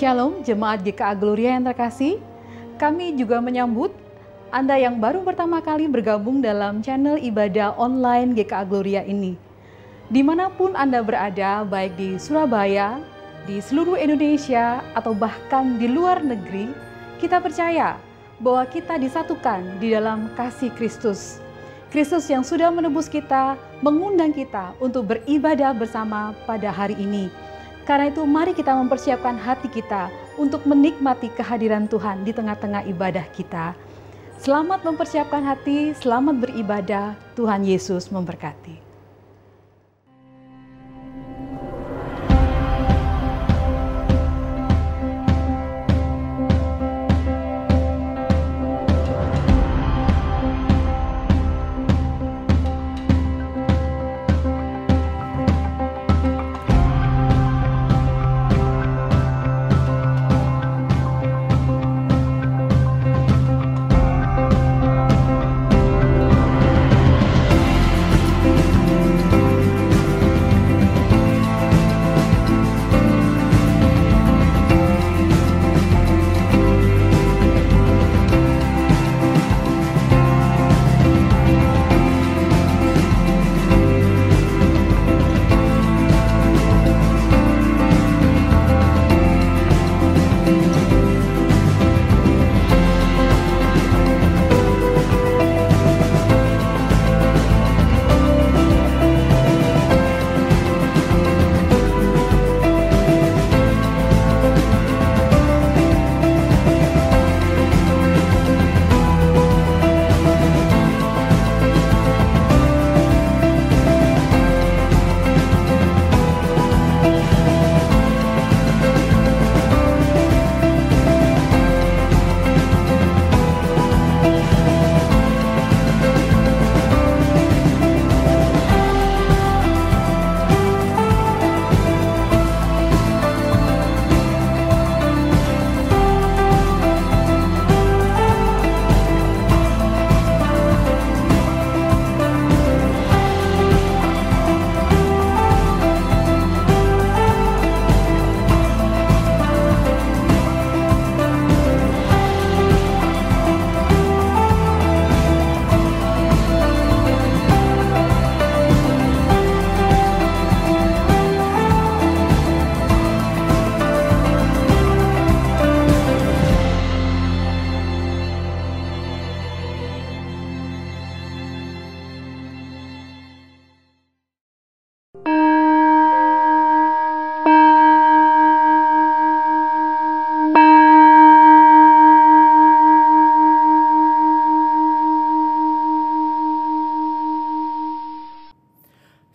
Shalom Jemaat GKA Gloria yang terkasih, kami juga menyambut Anda yang baru pertama kali bergabung dalam channel ibadah online GKA Gloria ini. Dimanapun Anda berada, baik di Surabaya, di seluruh Indonesia, atau bahkan di luar negeri, kita percaya bahwa kita disatukan di dalam kasih Kristus. Kristus yang sudah menebus kita, mengundang kita untuk beribadah bersama pada hari ini. Karena itu mari kita mempersiapkan hati kita untuk menikmati kehadiran Tuhan di tengah-tengah ibadah kita. Selamat mempersiapkan hati, selamat beribadah, Tuhan Yesus memberkati.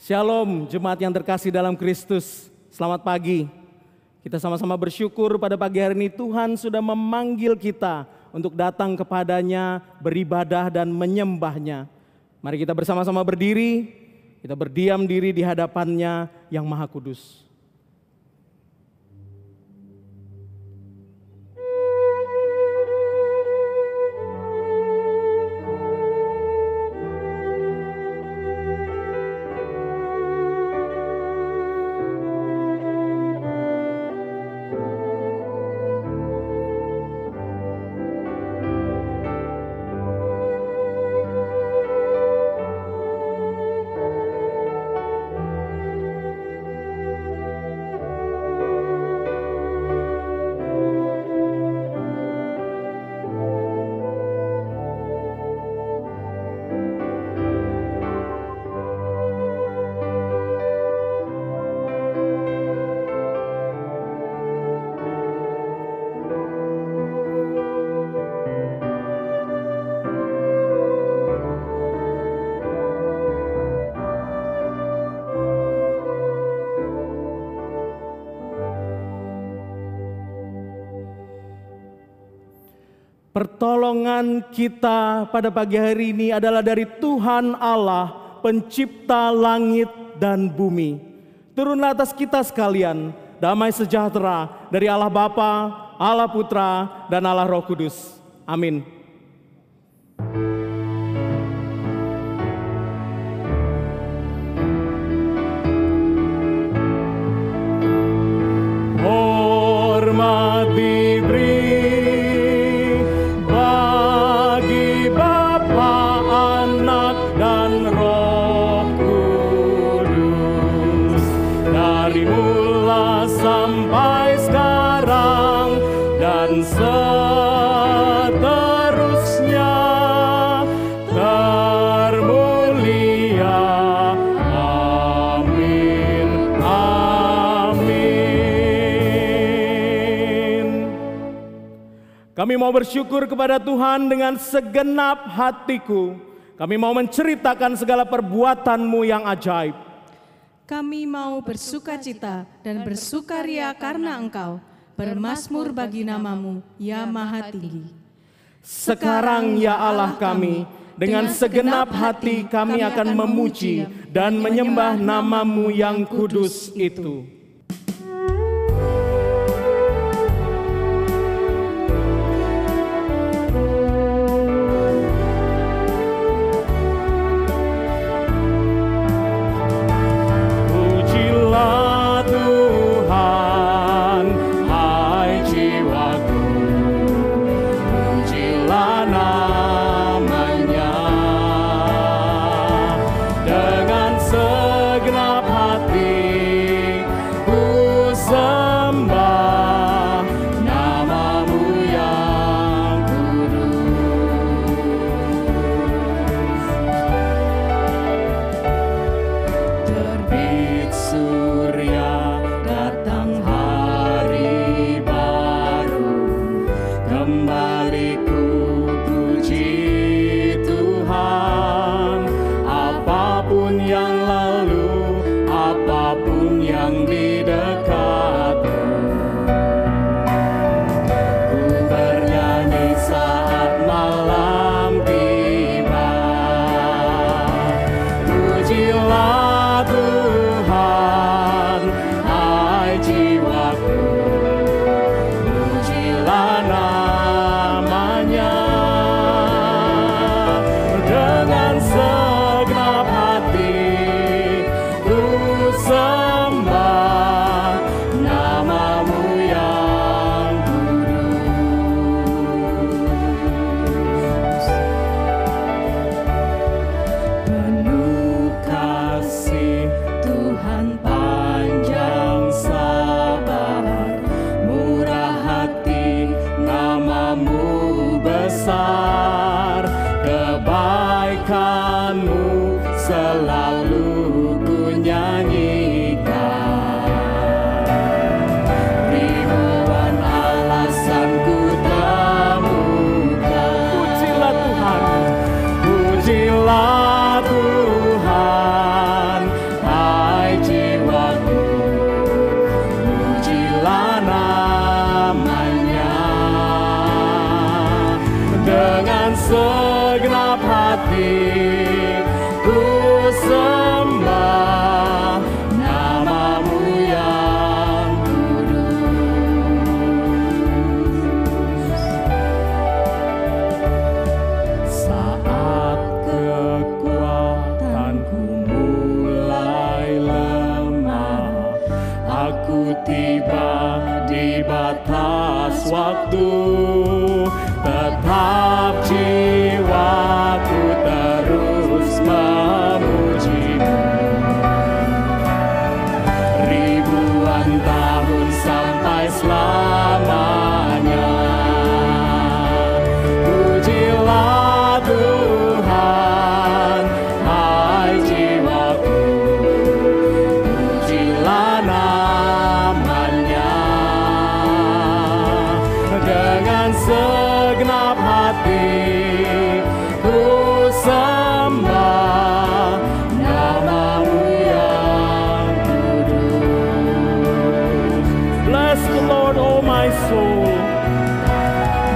Shalom jemaat yang terkasih dalam Kristus, selamat pagi. Kita sama-sama bersyukur pada pagi hari ini Tuhan sudah memanggil kita untuk datang kepadanya, beribadah dan menyembahnya. Mari kita bersama-sama berdiri, kita berdiam diri di hadapannya yang Maha Kudus. Pertolongan kita pada pagi hari ini adalah dari Tuhan Allah, pencipta langit dan bumi. Turunlah atas kita sekalian damai sejahtera dari Allah Bapa, Allah Putra, dan Allah Roh Kudus. Amin. Hormat Kami mau bersyukur kepada Tuhan dengan segenap hatiku. Kami mau menceritakan segala perbuatan-Mu yang ajaib. Kami mau bersukacita dan bersukaria karena Engkau, bermazmur bagi nama-Mu, ya Maha Tinggi. Sekarang ya Allah kami, dengan segenap hati kami akan memuji dan menyembah nama-Mu yang kudus itu.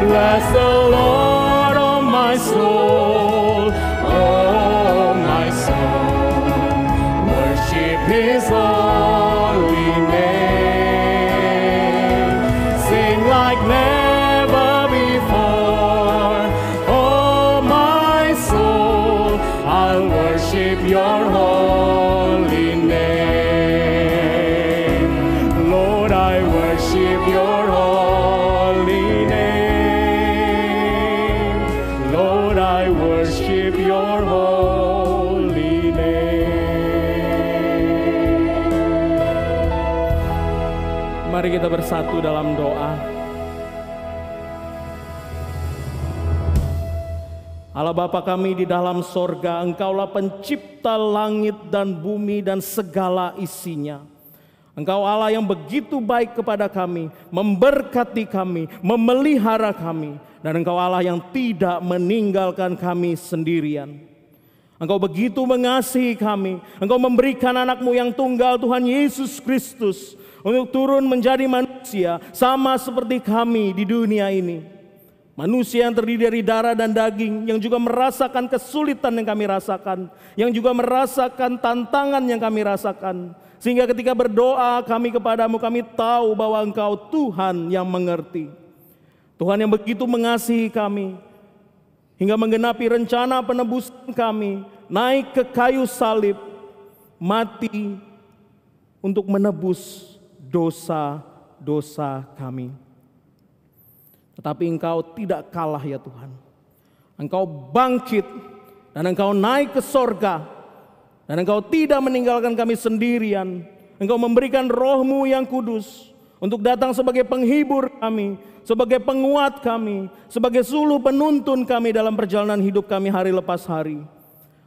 Bless the Lord, oh my soul, oh my soul. Worship His holy name. Sing like never before, oh my soul. I'll worship Your holy name. Lord, I worship Your holy name. Lord, I worship Your holy name. Mari kita bersatu dalam doa. Allah Bapa kami di dalam sorga, Engkaulah pencipta langit dan bumi dan segala isinya. Engkau Allah yang begitu baik kepada kami, memberkati kami, memelihara kami. Dan Engkau Allah yang tidak meninggalkan kami sendirian. Engkau begitu mengasihi kami. Engkau memberikan anak-Mu yang tunggal, Tuhan Yesus Kristus, untuk turun menjadi manusia sama seperti kami di dunia ini. Manusia yang terdiri dari darah dan daging, yang juga merasakan kesulitan yang kami rasakan, yang juga merasakan tantangan yang kami rasakan. Sehingga ketika berdoa kami kepadamu, kami tahu bahwa Engkau Tuhan yang mengerti. Tuhan yang begitu mengasihi kami, hingga menggenapi rencana penebusan kami, naik ke kayu salib, mati untuk menebus dosa-dosa kami. Tetapi Engkau tidak kalah ya Tuhan. Engkau bangkit dan Engkau naik ke sorga. Dan Engkau tidak meninggalkan kami sendirian. Engkau memberikan Roh-Mu yang kudus untuk datang sebagai penghibur kami, sebagai penguat kami, sebagai suluh penuntun kami dalam perjalanan hidup kami hari lepas hari.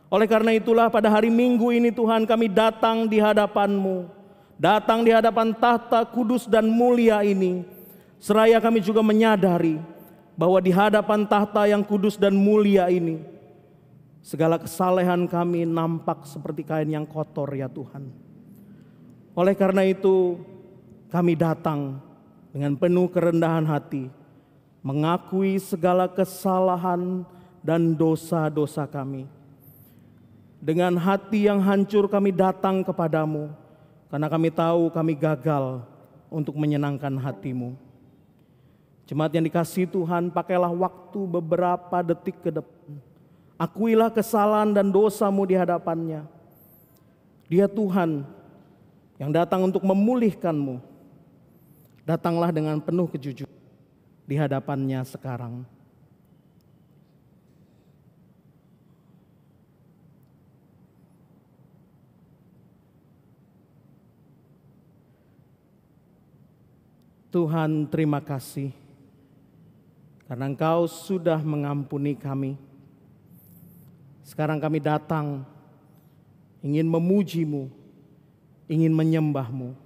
Oleh karena itulah pada hari Minggu ini Tuhan, kami datang di hadapan-Mu, datang di hadapan tahta kudus dan mulia ini. Seraya kami juga menyadari bahwa di hadapan tahta yang kudus dan mulia ini, segala kesalehan kami nampak seperti kain yang kotor ya Tuhan. Oleh karena itu kami datang dengan penuh kerendahan hati, mengakui segala kesalahan dan dosa-dosa kami. Dengan hati yang hancur kami datang kepadamu, karena kami tahu kami gagal untuk menyenangkan hati-Mu. Jemaat yang dikasihi Tuhan, pakailah waktu beberapa detik ke depan. Akuilah kesalahan dan dosa-Mu di hadapan-Nya. Dia Tuhan yang datang untuk memulihkan-Mu. Datanglah dengan penuh kejujuran di hadapan-Nya sekarang. Tuhan, terima kasih karena Engkau sudah mengampuni kami. Sekarang kami datang ingin memuji-Mu, ingin menyembah-Mu,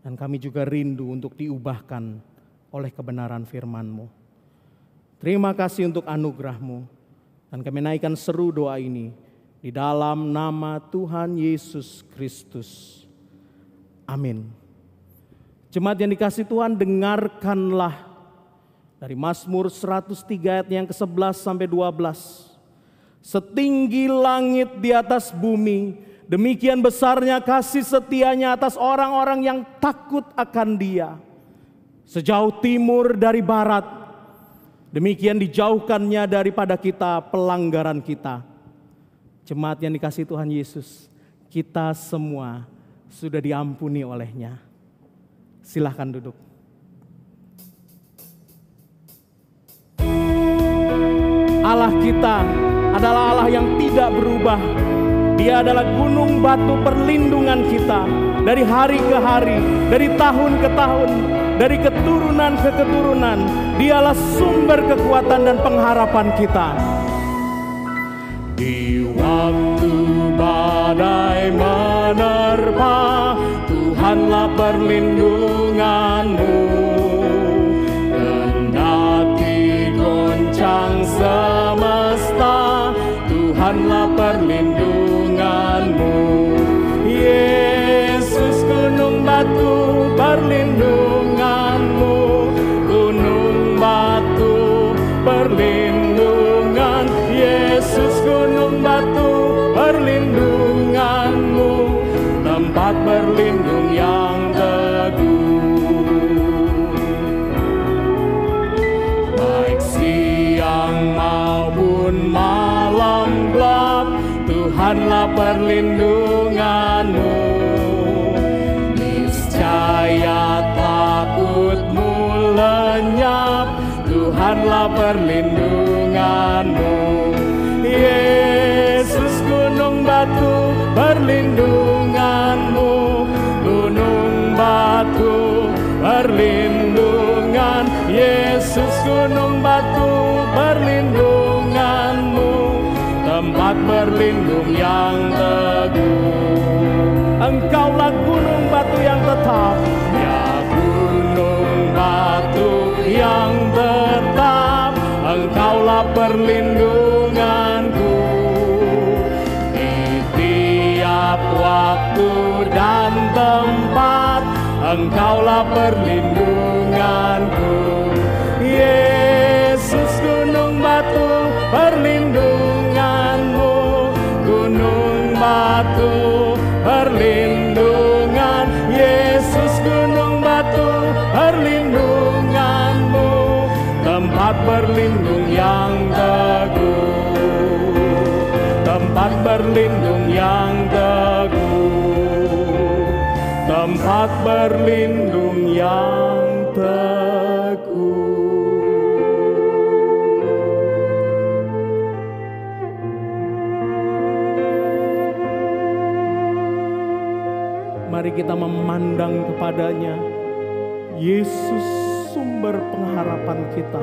dan kami juga rindu untuk diubahkan oleh kebenaran firman-Mu. Terima kasih untuk anugerah-Mu, dan kami naikkan seru doa ini di dalam nama Tuhan Yesus Kristus. Amin. Jemaat yang dikasihi Tuhan, dengarkanlah dari Mazmur 103 ayat yang ke-11 sampai 12. Setinggi langit di atas bumi, demikian besarnya kasih setianya atas orang-orang yang takut akan Dia. Sejauh timur dari barat, demikian dijauhkannya daripada kita pelanggaran kita. Jemaat yang dikasihi Tuhan Yesus, kita semua sudah diampuni oleh-Nya. Silahkan duduk. Allah kita adalah Allah yang tidak berubah. Dia adalah gunung batu perlindungan kita dari hari ke hari, dari tahun ke tahun, dari keturunan ke keturunan. Dialah sumber kekuatan dan pengharapan kita. Di waktu badai menerpa, Tuhanlah perlindunganmu. Kendati goncang semesta, Tuhanlah perlindunganmu. Yesus gunung batu perlindunganmu, gunung batu perlindungan. Yesus gunung batu perlindunganmu, tempat berlindung yang teguh. Baik siang maupun malam gelap, Tuhanlah perlindunganmu. Niscaya takutmu lenyap, Tuhanlah perlindunganmu. Yesus gunung batu perlindunganmu, gunung batu perlindungan. Yesus gunung batu perlindunganmu, tempat berlindung yang teguh. Engkau Engkaulah gunung batu yang tetap. Ya gunung batu yang tetap, Engkaulah perlindunganku. Di tiap waktu dan tempat, Engkaulah perlindunganku. Yesus gunung batu perlindunganmu, gunung batu perlindungan. Yesus gunung batu perlindunganmu, tempat berlindung yang teguh, tempat berlindung yang teguh, tempat berlindung yang teguh. Mari kita memandang kepadanya, Yesus sumber pengharapan kita.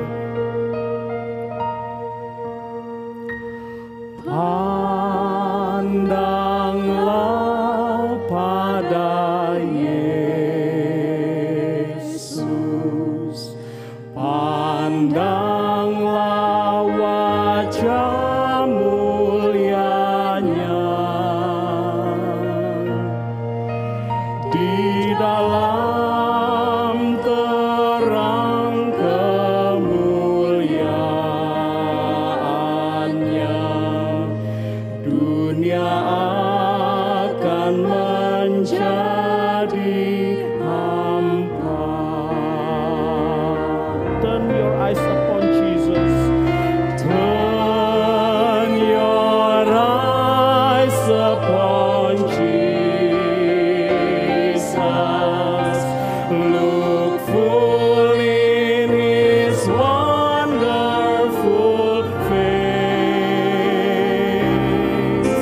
Pandanglah pada Yesus, pandanglah wajah mulianya. Di dalam terang kemuliaannya, dunia akan menjadi hampa. Turn your eyes upon Jesus. Turn your eyes upon Jesus. Look full in His wonderful face,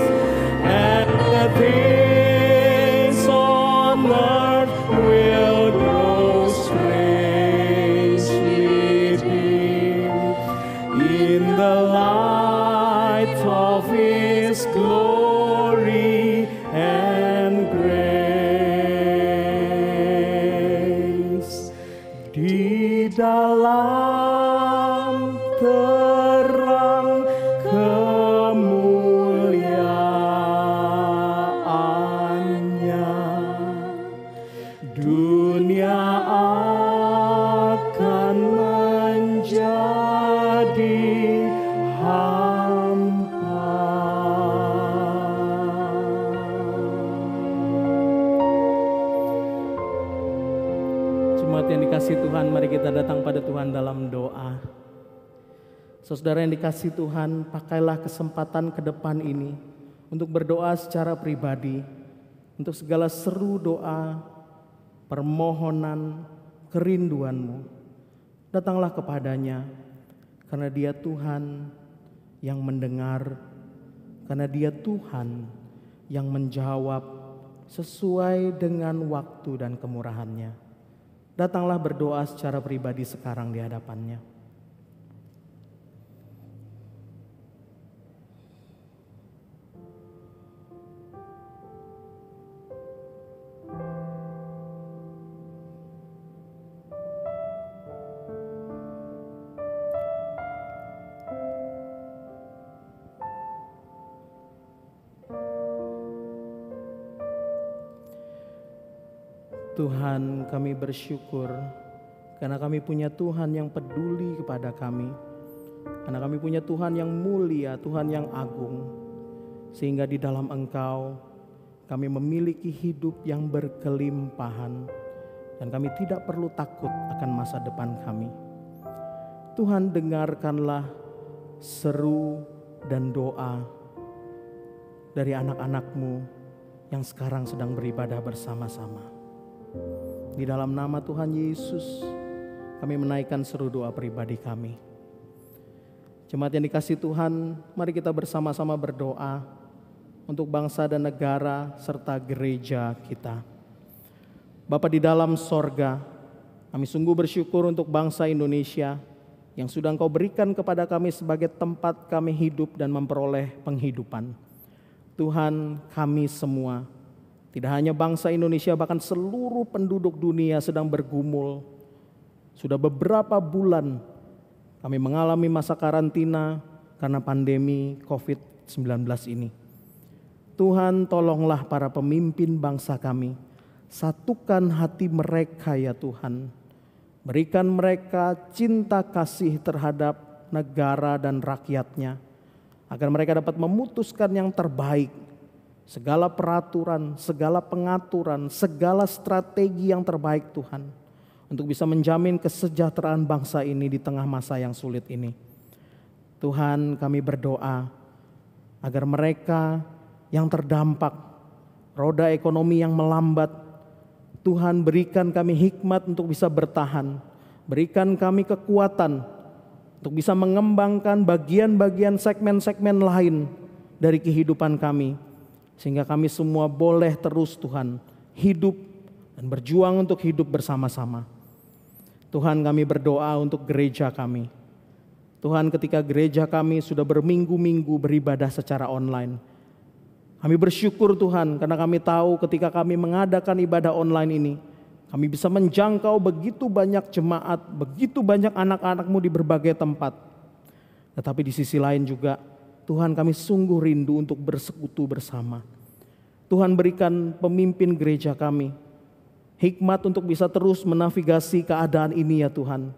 and the things on earth will grow strangely dim in the light of His glory and grace. Di dalam terang kemuliaannya, dunia akan menjadi hampa. Jemaat yang dikasihi Tuhan, mari kita datang pada Tuhan dalam doa. Saudara yang dikasihi Tuhan, pakailah kesempatan ke depan ini untuk berdoa secara pribadi, untuk segala seru doa, permohonan, kerinduanmu. Datanglah kepadanya, karena Dia Tuhan yang mendengar, karena Dia Tuhan yang menjawab sesuai dengan waktu dan kemurahannya. Datanglah berdoa secara pribadi sekarang di hadapannya. Tuhan, kami bersyukur karena kami punya Tuhan yang peduli kepada kami, karena kami punya Tuhan yang mulia, Tuhan yang agung, sehingga di dalam Engkau kami memiliki hidup yang berkelimpahan dan kami tidak perlu takut akan masa depan kami. Tuhan, dengarkanlah seru dan doa dari anak-anak-Mu yang sekarang sedang beribadah bersama-sama. Di dalam nama Tuhan Yesus, kami menaikkan seru doa pribadi kami. Jemaat yang dikasihi Tuhan, mari kita bersama-sama berdoa untuk bangsa dan negara serta gereja kita. Bapa di dalam sorga, kami sungguh bersyukur untuk bangsa Indonesia yang sudah Engkau berikan kepada kami sebagai tempat kami hidup dan memperoleh penghidupan. Tuhan, kami semua Tidak hanya bangsa Indonesia, bahkan seluruh penduduk dunia sedang bergumul. Sudah beberapa bulan kami mengalami masa karantina karena pandemi COVID-19 ini. Tuhan, tolonglah para pemimpin bangsa kami. Satukan hati mereka ya Tuhan. Berikan mereka cinta kasih terhadap negara dan rakyatnya. Agar mereka dapat memutuskan yang terbaik. Segala peraturan, segala pengaturan, segala strategi yang terbaik Tuhan. Untuk bisa menjamin kesejahteraan bangsa ini di tengah masa yang sulit ini. Tuhan, kami berdoa agar mereka yang terdampak, roda ekonomi yang melambat, Tuhan berikan kami hikmat untuk bisa bertahan. Berikan kami kekuatan untuk bisa mengembangkan bagian-bagian segmen-segmen lain dari kehidupan kami. Sehingga kami semua boleh terus Tuhan hidup dan berjuang untuk hidup bersama-sama. Tuhan, kami berdoa untuk gereja kami. Tuhan, ketika gereja kami sudah berminggu-minggu beribadah secara online, kami bersyukur Tuhan karena kami tahu ketika kami mengadakan ibadah online ini, kami bisa menjangkau begitu banyak jemaat, begitu banyak anak-anak-Mu di berbagai tempat. Tetapi di sisi lain juga, Tuhan, kami sungguh rindu untuk bersekutu bersama. Tuhan, berikan pemimpin gereja kami hikmat untuk bisa terus menavigasi keadaan ini ya Tuhan.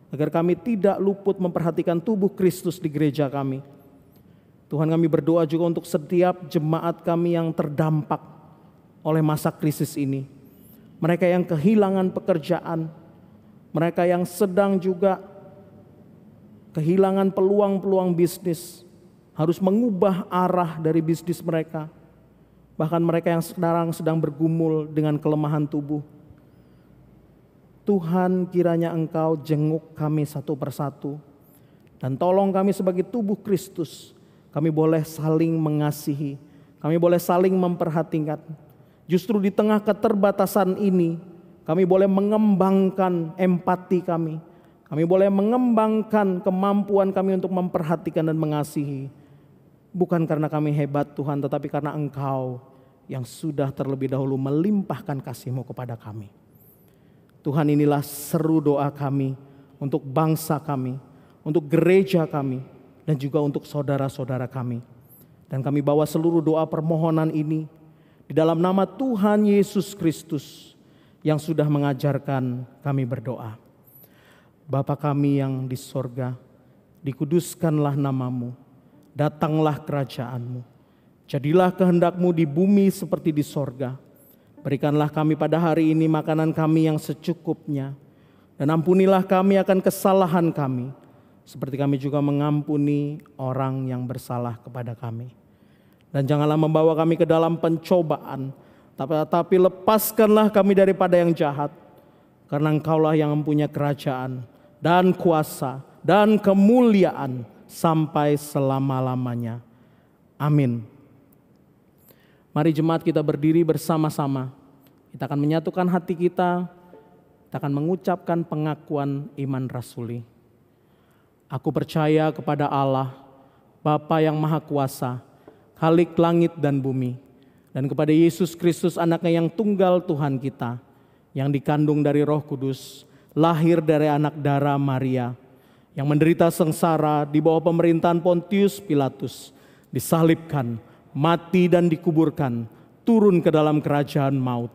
Agar kami tidak luput memperhatikan tubuh Kristus di gereja kami. Tuhan, kami berdoa juga untuk setiap jemaat kami yang terdampak oleh masa krisis ini. Mereka yang kehilangan pekerjaan, mereka yang sedang juga kehilangan peluang-peluang bisnis, harus mengubah arah dari bisnis mereka. Bahkan mereka yang sekarang sedang bergumul dengan kelemahan tubuh. Tuhan, kiranya Engkau jenguk kami satu persatu. Dan tolong kami sebagai tubuh Kristus, kami boleh saling mengasihi, kami boleh saling memperhatikan. Justru di tengah keterbatasan ini, kami boleh mengembangkan empati kami. Kami boleh mengembangkan kemampuan kami untuk memperhatikan dan mengasihi. Bukan karena kami hebat Tuhan, tetapi karena Engkau yang sudah terlebih dahulu melimpahkan kasih-Mu kepada kami. Tuhan, inilah seru doa kami untuk bangsa kami, untuk gereja kami, dan juga untuk saudara-saudara kami. Dan kami bawa seluruh doa permohonan ini di dalam nama Tuhan Yesus Kristus yang sudah mengajarkan kami berdoa. Bapa kami yang di sorga, dikuduskanlah nama-Mu. Datanglah kerajaan-Mu, jadilah kehendak-Mu di bumi seperti di sorga. Berikanlah kami pada hari ini makanan kami yang secukupnya. Dan ampunilah kami akan kesalahan kami, seperti kami juga mengampuni orang yang bersalah kepada kami. Dan janganlah membawa kami ke dalam pencobaan, tapi lepaskanlah kami daripada yang jahat. Karena Engkaulah yang mempunyai kerajaan dan kuasa dan kemuliaan sampai selama-lamanya. Amin. Mari jemaat kita berdiri bersama-sama. Kita akan menyatukan hati kita. Kita akan mengucapkan pengakuan iman rasuli. Aku percaya kepada Allah, Bapa yang Maha Kuasa, Khalik langit dan bumi. Dan kepada Yesus Kristus anaknya yang tunggal Tuhan kita, yang dikandung dari Roh Kudus, lahir dari anak darah Maria, yang menderita sengsara di bawah pemerintahan Pontius Pilatus, disalibkan, mati dan dikuburkan, turun ke dalam kerajaan maut.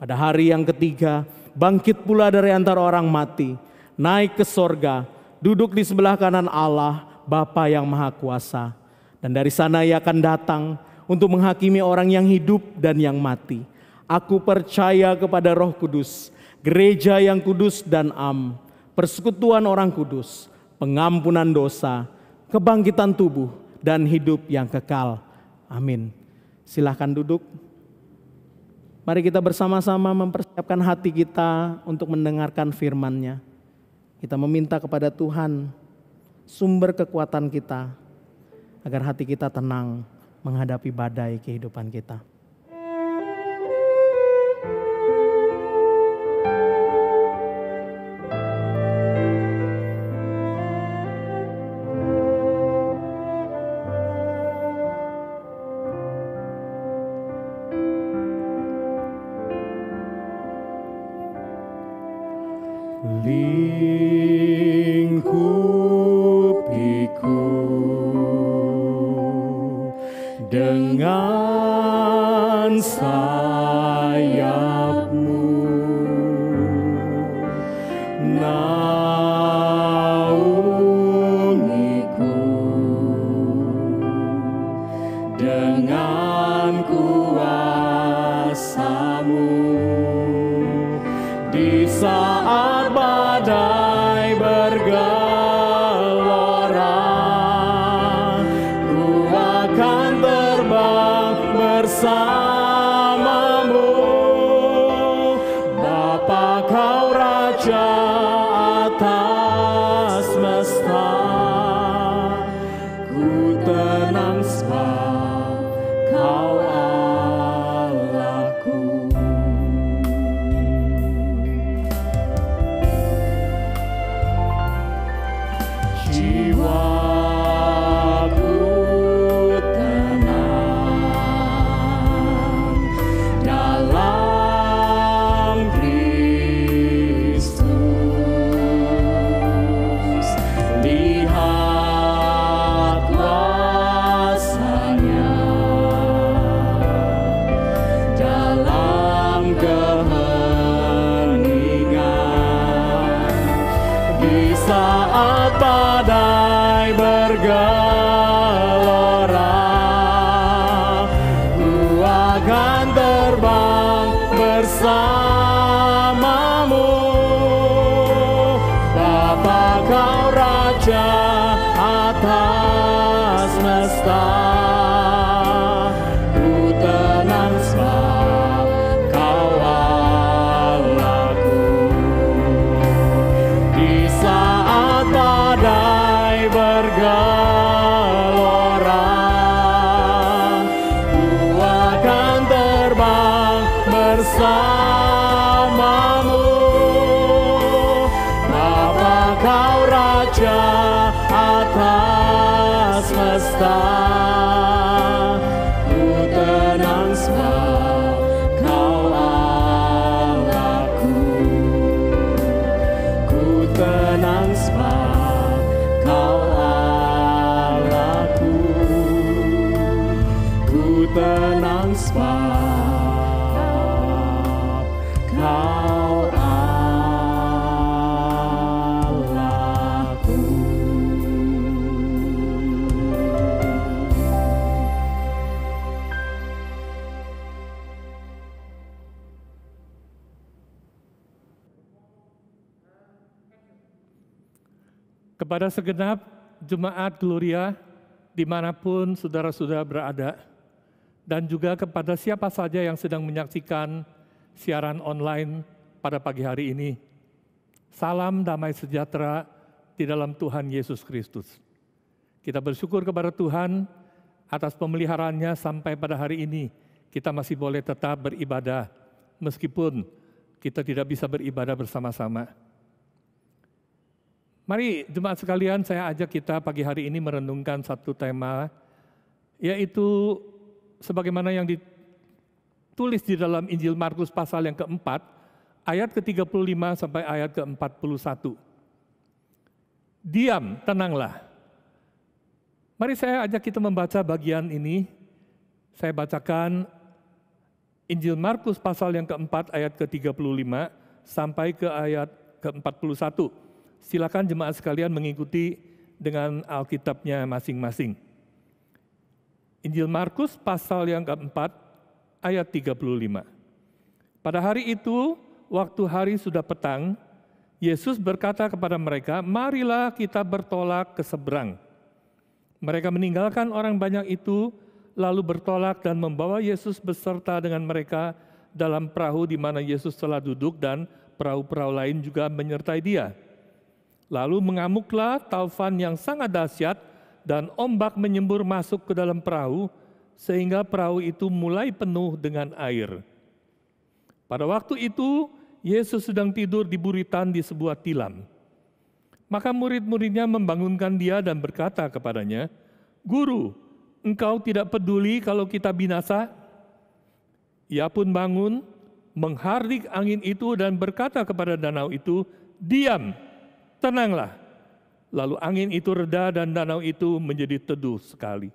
Pada hari yang ketiga, bangkit pula dari antara orang mati, naik ke sorga, duduk di sebelah kanan Allah, Bapa yang Maha Kuasa. Dan dari sana Ia akan datang untuk menghakimi orang yang hidup dan yang mati. Aku percaya kepada Roh Kudus, gereja yang kudus dan am, persekutuan orang kudus, pengampunan dosa, kebangkitan tubuh, dan hidup yang kekal. Amin. Silahkan duduk. Mari kita bersama-sama mempersiapkan hati kita untuk mendengarkan firman-Nya. Kita meminta kepada Tuhan sumber kekuatan kita, agar hati kita tenang menghadapi badai kehidupan kita. lingkupiku dengan sayap-Mu, naungiku dengan kuasa-Mu. Di saat badai bergelora, ku akan terbang bersama-Mu. Bapa, Kau Raja atas semesta, ku tenang sebab Kau Allahku. Jiwaku tenang dalam Kristus. Lihat kuasa-Nya dalam keheningan. Di saat badai bergelora, ku akan terbang bersama-Mu. Bapa, Kau Raja atas semesta, ku tenang sebab Kau Allahku. Di saat badai bergelora, ku akan terbang bersama-Mu. Bapa, Kau Raja atas semesta, ku tenang sebab Kau Allahku. Ku tenang sebab Kau Allahku. Ku tenang sebab Kau Allahku. Kepada segenap Jemaat Gloria dimanapun saudara-saudara berada, dan juga kepada siapa saja yang sedang menyaksikan siaran online pada pagi hari ini, salam damai sejahtera di dalam Tuhan Yesus Kristus. Kita bersyukur kepada Tuhan atas pemeliharaannya sampai pada hari ini kita masih boleh tetap beribadah meskipun kita tidak bisa beribadah bersama-sama. Mari jemaat sekalian, saya ajak kita pagi hari ini merenungkan satu tema, yaitu sebagaimana yang ditulis di dalam Injil Markus pasal yang keempat, ayat ke-35 sampai ayat ke-41. Diam, tenanglah. Mari saya ajak kita membaca bagian ini. Saya bacakan Injil Markus pasal yang keempat, ayat ke-35 sampai ke ayat ke-41. Silakan jemaat sekalian mengikuti dengan Alkitabnya masing-masing. Injil Markus pasal yang keempat, ayat 35. Pada hari itu, waktu hari sudah petang, Yesus berkata kepada mereka, "Marilah kita bertolak ke seberang." Mereka meninggalkan orang banyak itu, lalu bertolak dan membawa Yesus beserta dengan mereka dalam perahu di mana Yesus telah duduk, dan perahu-perahu lain juga menyertai Dia. Lalu mengamuklah taufan yang sangat dahsyat, dan ombak menyembur masuk ke dalam perahu, sehingga perahu itu mulai penuh dengan air. Pada waktu itu, Yesus sedang tidur di buritan di sebuah tilam. Maka murid-muridnya membangunkan Dia dan berkata kepadanya, "Guru, engkau tidak peduli kalau kita binasa?" Ia pun bangun, menghardik angin itu dan berkata kepada danau itu, "Diam, tenanglah." Lalu angin itu reda dan danau itu menjadi teduh sekali.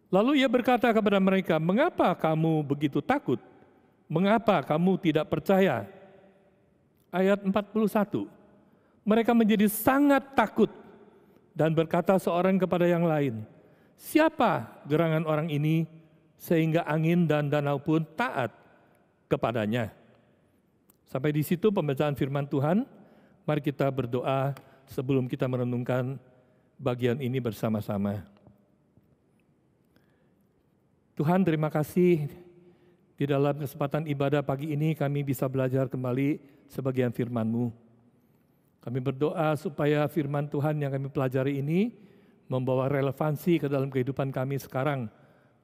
Lalu ia berkata kepada mereka, "Mengapa kamu begitu takut? Mengapa kamu tidak percaya?" Ayat 41. Mereka menjadi sangat takut dan berkata seorang kepada yang lain, "Siapa gerangan orang ini sehingga angin dan danau pun taat kepadanya?" Sampai di situ pembacaan firman Tuhan. Mari kita berdoa sebelum kita merenungkan bagian ini bersama-sama. Tuhan, terima kasih di dalam kesempatan ibadah pagi ini kami bisa belajar kembali sebagian firman-Mu. Kami berdoa supaya firman Tuhan yang kami pelajari ini membawa relevansi ke dalam kehidupan kami sekarang,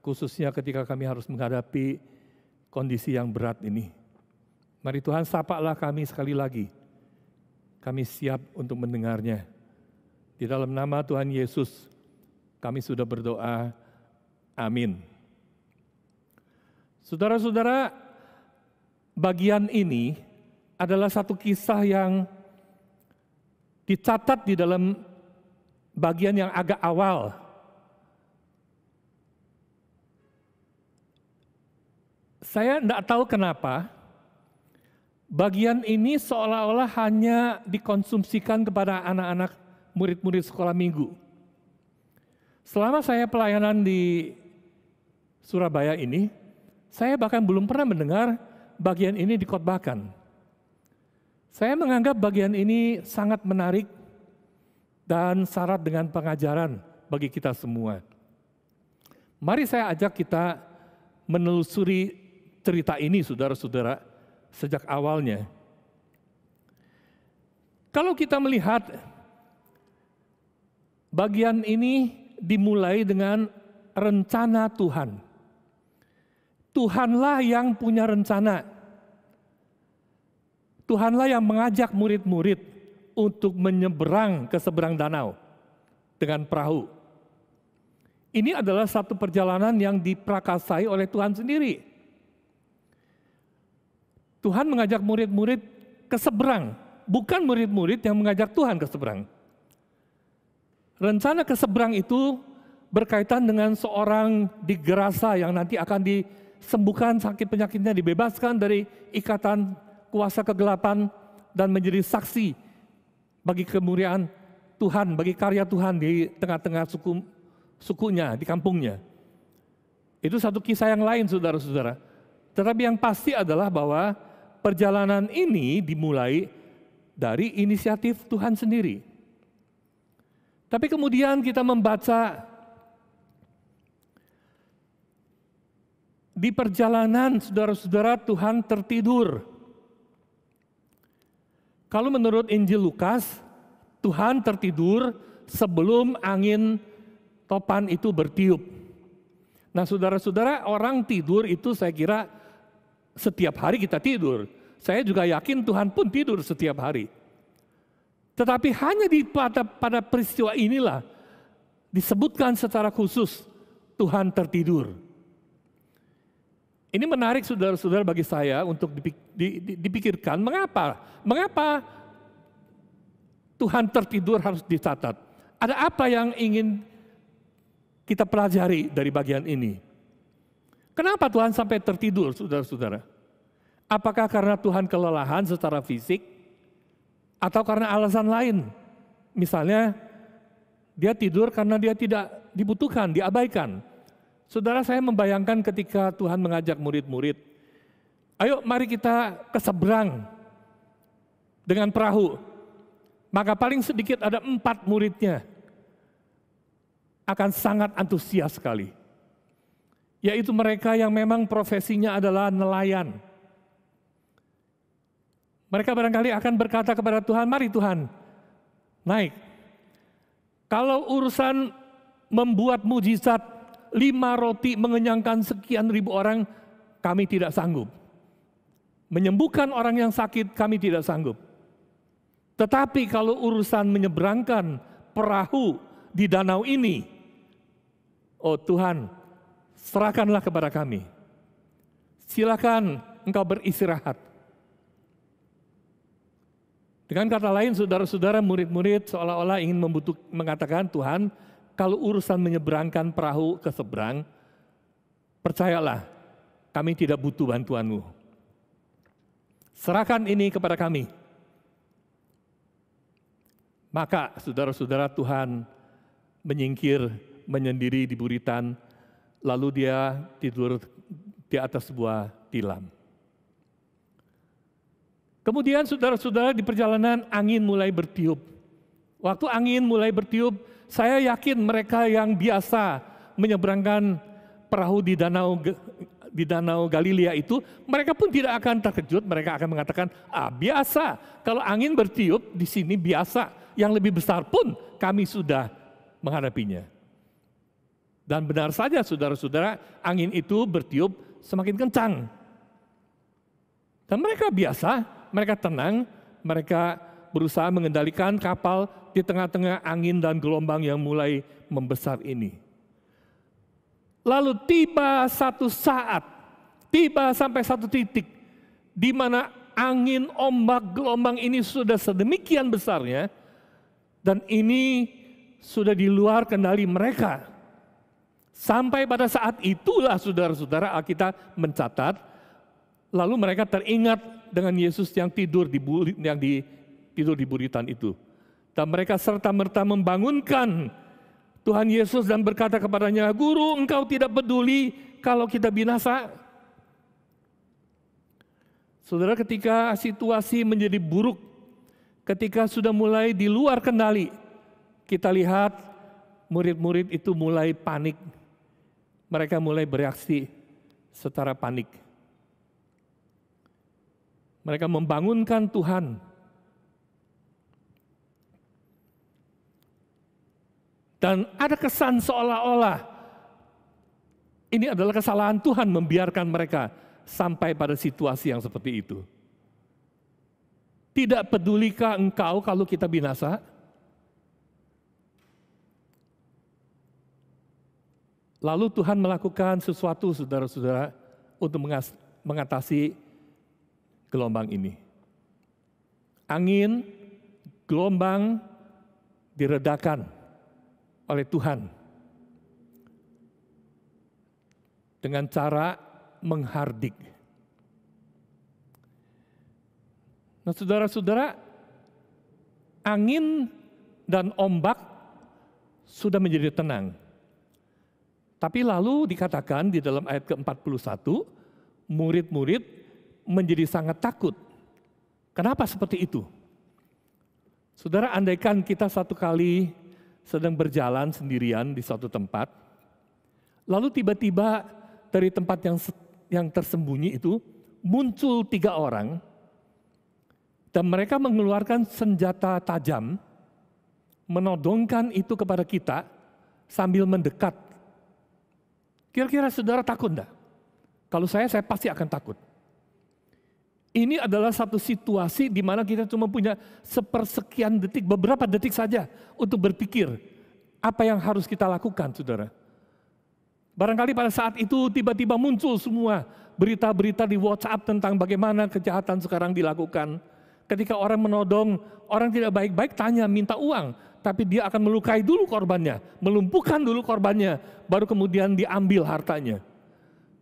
khususnya ketika kami harus menghadapi kondisi yang berat ini. Mari Tuhan, sapalah kami sekali lagi. Kami siap untuk mendengarnya. Di dalam nama Tuhan Yesus, kami sudah berdoa. Amin. Saudara-saudara, bagian ini adalah satu kisah yang dicatat di dalam bagian yang agak awal. Saya tidak tahu kenapa bagian ini seolah-olah hanya dikonsumsikan kepada anak-anak murid-murid sekolah minggu. Selama saya pelayanan di Surabaya ini, saya bahkan belum pernah mendengar bagian ini dikhotbahkan. Saya menganggap bagian ini sangat menarik dan syarat dengan pengajaran bagi kita semua. Mari saya ajak kita menelusuri cerita ini, saudara-saudara, sejak awalnya. Kalau kita melihat bagian ini dimulai dengan rencana Tuhan. Tuhanlah yang punya rencana. Tuhanlah yang mengajak murid-murid untuk menyeberang ke seberang danau dengan perahu. Ini adalah satu perjalanan yang diprakasai oleh Tuhan sendiri. Tuhan mengajak murid-murid ke seberang, bukan murid-murid yang mengajak Tuhan ke seberang. Rencana ke seberang itu berkaitan dengan seorang di Gerasa yang nanti akan disembuhkan sakit penyakitnya, dibebaskan dari ikatan kuasa kegelapan dan menjadi saksi bagi kemuliaan Tuhan, bagi karya Tuhan di tengah-tengah sukunya, di kampungnya. Itu satu kisah yang lain, saudara-saudara. Tetapi yang pasti adalah bahwa perjalanan ini dimulai dari inisiatif Tuhan sendiri. Tapi kemudian kita membaca di perjalanan, saudara-saudara, Tuhan tertidur. Kalau menurut Injil Lukas, Tuhan tertidur sebelum angin topan itu bertiup. Nah, saudara-saudara, orang tidur itu saya kira setiap hari kita tidur. Saya juga yakin Tuhan pun tidur setiap hari. Tetapi hanya pada peristiwa inilah disebutkan secara khusus Tuhan tertidur. Ini menarik, saudara-saudara, bagi saya untuk dipikirkan mengapa Tuhan tertidur harus dicatat. Ada apa yang ingin kita pelajari dari bagian ini? Kenapa Tuhan sampai tertidur, saudara-saudara? Apakah karena Tuhan kelelahan secara fisik? Atau karena alasan lain? Misalnya, dia tidur karena dia tidak dibutuhkan, diabaikan. Saudara, saya membayangkan ketika Tuhan mengajak murid-murid, ayo mari kita ke seberang dengan perahu. Maka paling sedikit ada 4 muridnya akan sangat antusias sekali. Yaitu mereka yang memang profesinya adalah nelayan. Mereka barangkali akan berkata kepada Tuhan, mari Tuhan, naik. Kalau urusan membuat mujizat 5 roti mengenyangkan sekian ribu orang, kami tidak sanggup. Menyembuhkan orang yang sakit, kami tidak sanggup. Tetapi kalau urusan menyeberangkan perahu di danau ini, oh Tuhan, serahkanlah kepada kami. Silakan engkau beristirahat. Dengan kata lain, saudara-saudara, murid-murid seolah-olah ingin mengatakan, Tuhan, kalau urusan menyeberangkan perahu ke seberang, percayalah, kami tidak butuh bantuanmu. Serahkan ini kepada kami. Maka saudara-saudara, Tuhan menyingkir, menyendiri di buritan, lalu dia tidur di atas sebuah tilam. Kemudian saudara-saudara, di perjalanan angin mulai bertiup. Waktu angin mulai bertiup, saya yakin mereka yang biasa menyeberangkan perahu di Danau Galilea itu, mereka pun tidak akan terkejut, mereka akan mengatakan, biasa, kalau angin bertiup di sini biasa, yang lebih besar pun kami sudah menghadapinya. Dan benar saja saudara-saudara, angin itu bertiup semakin kencang. Dan mereka biasa, mereka tenang, mereka berusaha mengendalikan kapal di tengah-tengah angin dan gelombang yang mulai membesar ini. Lalu tiba satu saat, tiba sampai satu titik, di mana angin, ombak, gelombang ini sudah sedemikian besarnya, dan ini sudah di luar kendali mereka. Sampai pada saat itulah saudara-saudara, Alkitab mencatat, lalu mereka teringat dengan Yesus yang tidur di buritan itu. Dan mereka serta-merta membangunkan Tuhan Yesus dan berkata kepadanya, Guru, engkau tidak peduli kalau kita binasa. Saudara, ketika situasi menjadi buruk, ketika sudah mulai di luar kendali, kita lihat murid-murid itu mulai panik. Mereka mulai bereaksi secara panik. Mereka membangunkan Tuhan. Dan ada kesan seolah-olah ini adalah kesalahan Tuhan membiarkan mereka sampai pada situasi yang seperti itu. Tidak pedulikah engkau kalau kita binasa? Lalu Tuhan melakukan sesuatu, saudara-saudara, untuk mengatasi gelombang ini. Angin, gelombang diredakan oleh Tuhan dengan cara menghardik. Nah, saudara-saudara, angin dan ombak sudah menjadi tenang. Tapi lalu dikatakan di dalam ayat ke-41, murid-murid menjadi sangat takut. Kenapa seperti itu? Saudara, andaikan kita satu kali sedang berjalan sendirian di suatu tempat, lalu tiba-tiba dari tempat yang tersembunyi itu muncul 3 orang, dan mereka mengeluarkan senjata tajam, menodongkan itu kepada kita sambil mendekat. Kira-kira saudara takut enggak? Kalau saya pasti akan takut. Ini adalah satu situasi di mana kita cuma punya sepersekian detik, beberapa detik saja untuk berpikir apa yang harus kita lakukan, saudara. Barangkali pada saat itu tiba-tiba muncul semua berita-berita di WhatsApp tentang bagaimana kejahatan sekarang dilakukan. Ketika orang menodong, orang tidak baik-baik tanya, minta uang, tapi dia akan melukai dulu korbannya, melumpuhkan dulu korbannya, baru kemudian diambil hartanya.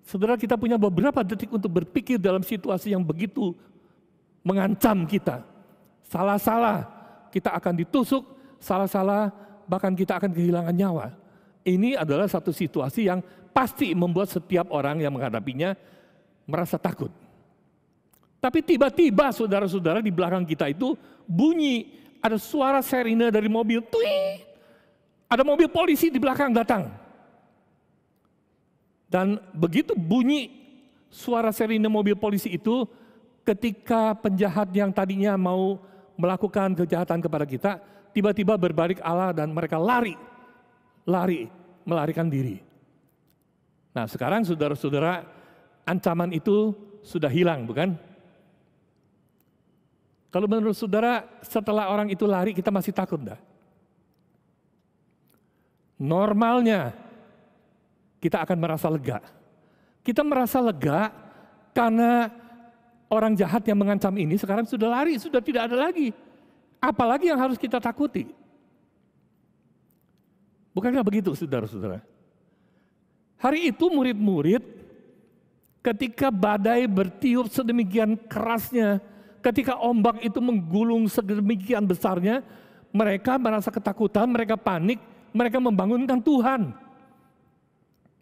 Saudara, kita punya beberapa detik untuk berpikir dalam situasi yang begitu mengancam kita. Salah-salah kita akan ditusuk, salah-salah bahkan kita akan kehilangan nyawa. Ini adalah satu situasi yang pasti membuat setiap orang yang menghadapinya merasa takut. Tapi tiba-tiba saudara-saudara, di belakang kita itu bunyi, ada suara sirine dari mobil, tuing. Ada mobil polisi di belakang datang. Dan begitu bunyi suara sirine mobil polisi itu, ketika penjahat yang tadinya mau melakukan kejahatan kepada kita, tiba-tiba berbalik arah dan mereka melarikan diri. Nah, sekarang saudara-saudara, ancaman itu sudah hilang, bukan? Kalau menurut saudara, setelah orang itu lari, kita masih takut enggak? Normalnya, kita akan merasa lega. Kita merasa lega karena orang jahat yang mengancam ini sekarang sudah lari, sudah tidak ada lagi. Apalagi yang harus kita takuti? Bukankah begitu, saudara-saudara? Hari itu murid-murid ketika badai bertiup sedemikian kerasnya, ketika ombak itu menggulung sedemikian besarnya, mereka merasa ketakutan, mereka panik, mereka membangunkan Tuhan.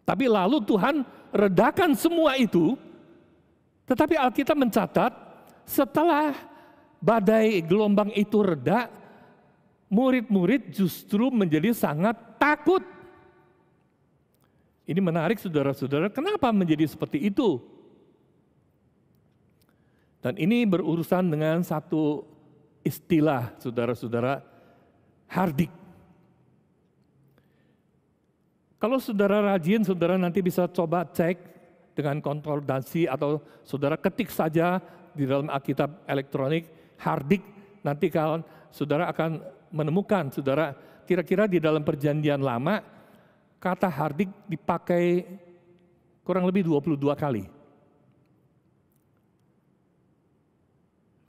Tapi lalu Tuhan redakan semua itu, tetapi Alkitab mencatat setelah badai gelombang itu reda, murid-murid justru menjadi sangat takut. Ini menarik saudara-saudara, kenapa menjadi seperti itu? Dan ini berurusan dengan satu istilah saudara-saudara, hardik. Kalau saudara rajin, saudara nanti bisa coba cek dengan konkordasi atau saudara ketik saja di dalam Alkitab elektronik, hardik, nanti kalau saudara akan menemukan, saudara kira-kira di dalam perjanjian lama, kata hardik dipakai kurang lebih 22 kali.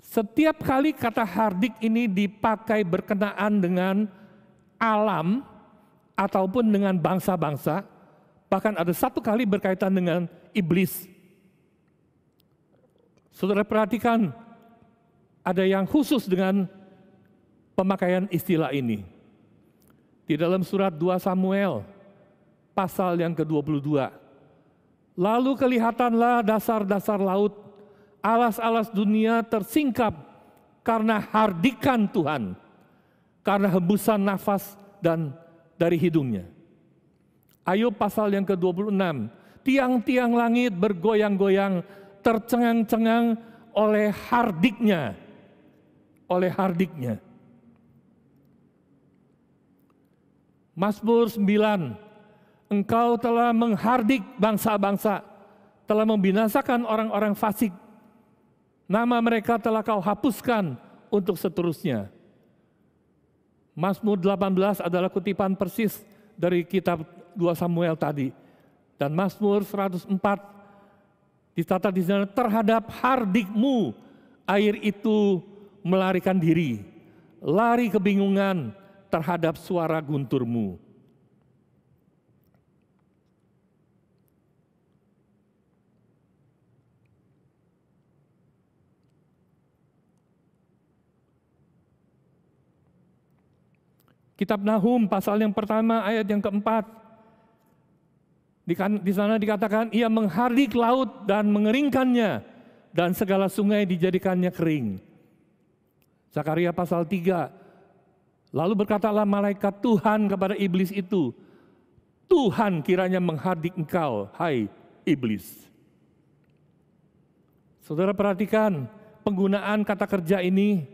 Setiap kali kata hardik ini dipakai berkenaan dengan alam ataupun dengan bangsa-bangsa, bahkan ada satu kali berkaitan dengan iblis. Saudara perhatikan, ada yang khusus dengan pemakaian istilah ini. Di dalam surat 2 Samuel, pasal yang ke-22. Lalu kelihatanlah dasar-dasar laut, alas-alas dunia tersingkap karena hardikan Tuhan, karena hembusan nafas dan dari hidungnya. Ayub pasal yang ke-26, tiang-tiang langit bergoyang-goyang, tercengang-cengang oleh hardiknya. Oleh hardiknya. Mazmur 9, Engkau telah menghardik bangsa-bangsa, telah membinasakan orang-orang fasik. Nama mereka telah Kau hapuskan untuk seterusnya. Mazmur 18 adalah kutipan persis dari kitab 2 Samuel tadi. Dan Mazmur 104 dicatat di sana, terhadap hardikmu air itu melarikan diri, lari kebingungan terhadap suara gunturmu. Kitab Nahum pasal yang pertama ayat yang keempat. Di sana dikatakan ia menghardik laut dan mengeringkannya dan segala sungai dijadikannya kering. Zakaria pasal 3. Lalu berkatalah malaikat Tuhan kepada iblis itu, Tuhan kiranya menghardik engkau, hai iblis. Saudara perhatikan penggunaan kata kerja ini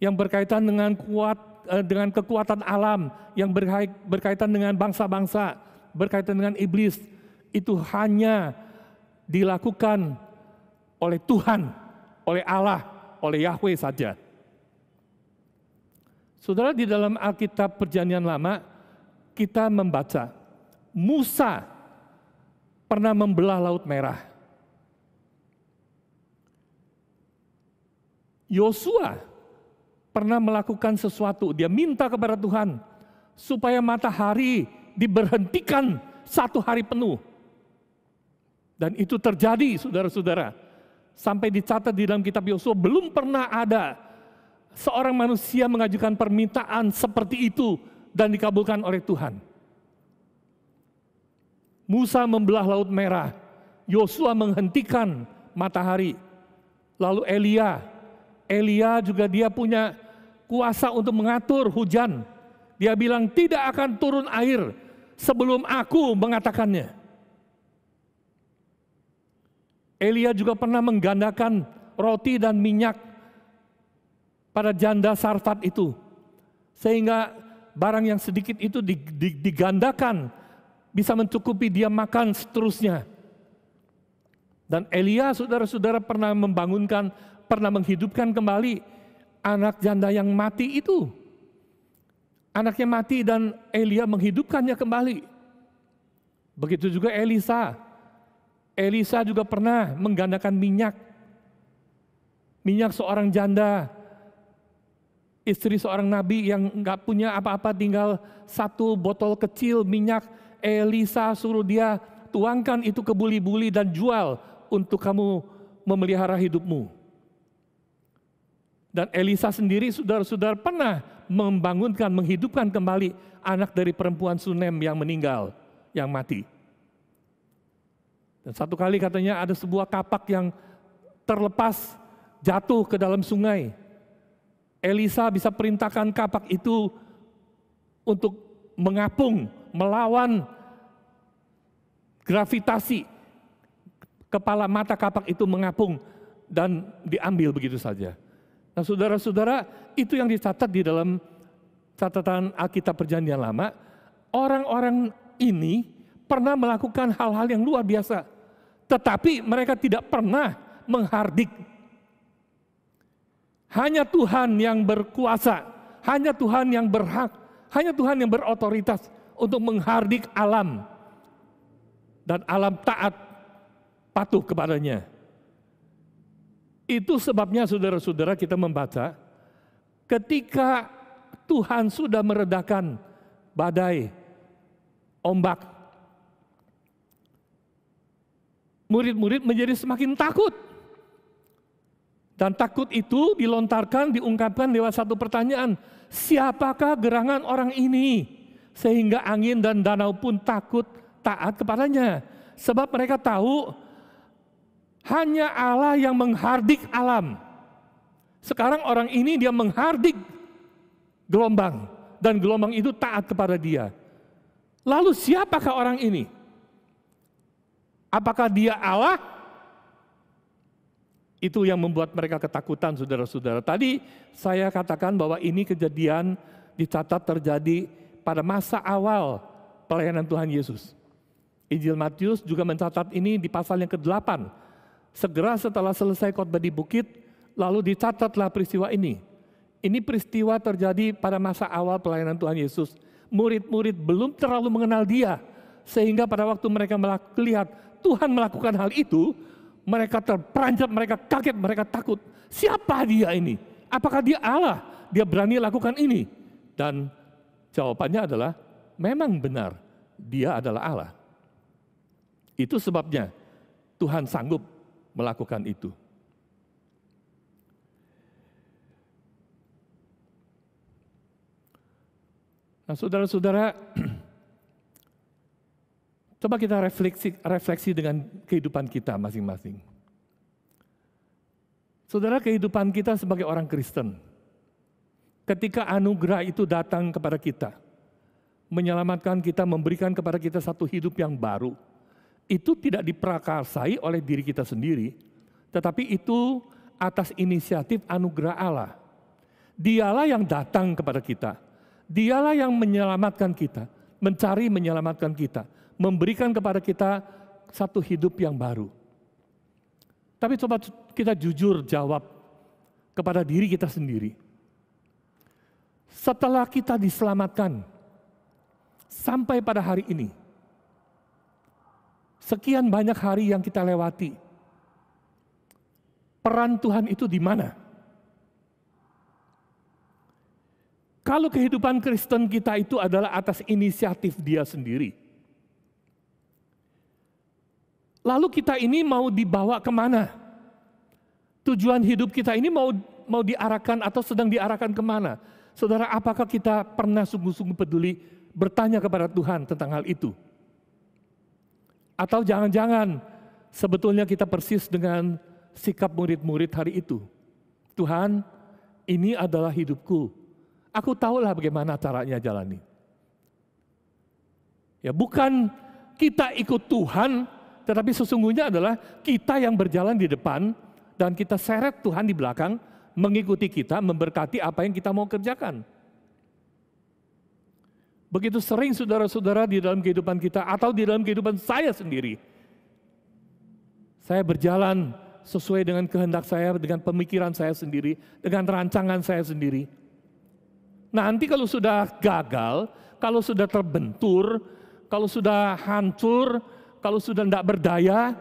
yang berkaitan dengan kekuatan alam, yang berkaitan dengan bangsa-bangsa, berkaitan dengan iblis, itu hanya dilakukan oleh Tuhan, oleh Allah, oleh Yahweh saja. Saudara, di dalam Alkitab Perjanjian Lama, kita membaca Musa pernah membelah Laut Merah. Yosua pernah melakukan sesuatu, dia minta kepada Tuhan supaya matahari diberhentikan 1 hari penuh. Dan itu terjadi, saudara-saudara. Sampai dicatat di dalam kitab Yosua, belum pernah ada seorang manusia mengajukan permintaan seperti itu dan dikabulkan oleh Tuhan. Musa membelah Laut Merah, Yosua menghentikan matahari. Lalu Elia juga dia punya kuasa untuk mengatur hujan. Dia bilang tidak akan turun air sebelum aku mengatakannya. Elia juga pernah menggandakan roti dan minyak pada janda Sarfat itu, sehingga barang yang sedikit itu digandakan, bisa mencukupi dia makan seterusnya. Dan Elia, saudara-saudara, pernah menghidupkan kembali anak janda yang mati itu. Anaknya mati dan Elia menghidupkannya kembali. Begitu juga Elisa. Elisa juga pernah menggandakan minyak seorang janda Istri seorang nabi yang nggak punya apa-apa, tinggal satu botol kecil minyak. Elisa suruh dia tuangkan itu ke buli-buli dan jual untuk kamu memelihara hidupmu. Dan Elisa sendiri, saudara-saudara, pernah membangunkan, menghidupkan kembali anak dari perempuan Sunem yang meninggal, yang mati. Dan satu kali katanya ada sebuah kapak yang terlepas jatuh ke dalam sungai. Elisa bisa perintahkan kapak itu untuk mengapung, melawan gravitasi. Kepala mata kapak itu mengapung dan diambil begitu saja. Nah, saudara-saudara, itu yang dicatat di dalam catatan Alkitab Perjanjian Lama. Orang-orang ini pernah melakukan hal-hal yang luar biasa, tetapi mereka tidak pernah menghardik. Hanya Tuhan yang berkuasa, hanya Tuhan yang berhak, hanya Tuhan yang berotoritas untuk menghardik alam. Dan alam taat, patuh kepadanya. Itu sebabnya saudara-saudara kita membaca, ketika Tuhan sudah meredakan badai, ombak, murid-murid menjadi semakin takut. Dan takut itu dilontarkan, diungkapkan lewat satu pertanyaan. Siapakah gerangan orang ini? Sehingga angin dan danau pun takut taat kepadanya. Sebab mereka tahu hanya Allah yang menghardik alam. Sekarang orang ini dia menghardik gelombang. Dan gelombang itu taat kepada dia. Lalu siapakah orang ini? Apakah dia Allah? Itu yang membuat mereka ketakutan, saudara-saudara. Tadi saya katakan bahwa ini kejadian dicatat terjadi pada masa awal pelayanan Tuhan Yesus. Injil Matius juga mencatat ini di pasal yang ke-8. Segera setelah selesai khotbah di bukit, lalu dicatatlah peristiwa ini. Ini peristiwa terjadi pada masa awal pelayanan Tuhan Yesus. Murid-murid belum terlalu mengenal dia. Sehingga pada waktu mereka melihat Tuhan melakukan hal itu, mereka terperanjat, mereka kaget, mereka takut. Siapa dia ini? Apakah dia Allah? Dia berani lakukan ini? Dan jawabannya adalah, memang benar, dia adalah Allah. Itu sebabnya Tuhan sanggup melakukan itu. Nah, saudara-saudara, coba kita refleksi dengan kehidupan kita masing-masing. Saudara, kehidupan kita sebagai orang Kristen, ketika anugerah itu datang kepada kita, menyelamatkan kita, memberikan kepada kita satu hidup yang baru, itu tidak diprakarsai oleh diri kita sendiri, tetapi itu atas inisiatif anugerah Allah. Dialah yang datang kepada kita, dialah yang menyelamatkan kita, mencari menyelamatkan kita, memberikan kepada kita satu hidup yang baru. Tapi coba kita jujur jawab kepada diri kita sendiri. Setelah kita diselamatkan, sampai pada hari ini, sekian banyak hari yang kita lewati, peran Tuhan itu di mana? Kalau kehidupan Kristen kita itu adalah atas inisiatif Dia sendiri, lalu kita ini mau dibawa kemana? Tujuan hidup kita ini mau diarahkan atau sedang diarahkan kemana? Saudara, apakah kita pernah sungguh-sungguh peduli bertanya kepada Tuhan tentang hal itu? Atau jangan-jangan sebetulnya kita persis dengan sikap murid-murid hari itu. Tuhan, ini adalah hidupku. Aku tahulah bagaimana caranya jalani. Ya, bukan kita ikut Tuhan, tetapi sesungguhnya adalah kita yang berjalan di depan dan kita seret Tuhan di belakang, mengikuti kita, memberkati apa yang kita mau kerjakan. Begitu sering saudara-saudara di dalam kehidupan kita atau di dalam kehidupan saya sendiri, saya berjalan sesuai dengan kehendak saya, dengan pemikiran saya sendiri, dengan rancangan saya sendiri. Nanti kalau sudah gagal, kalau sudah terbentur, kalau sudah hancur, kalau sudah tidak berdaya,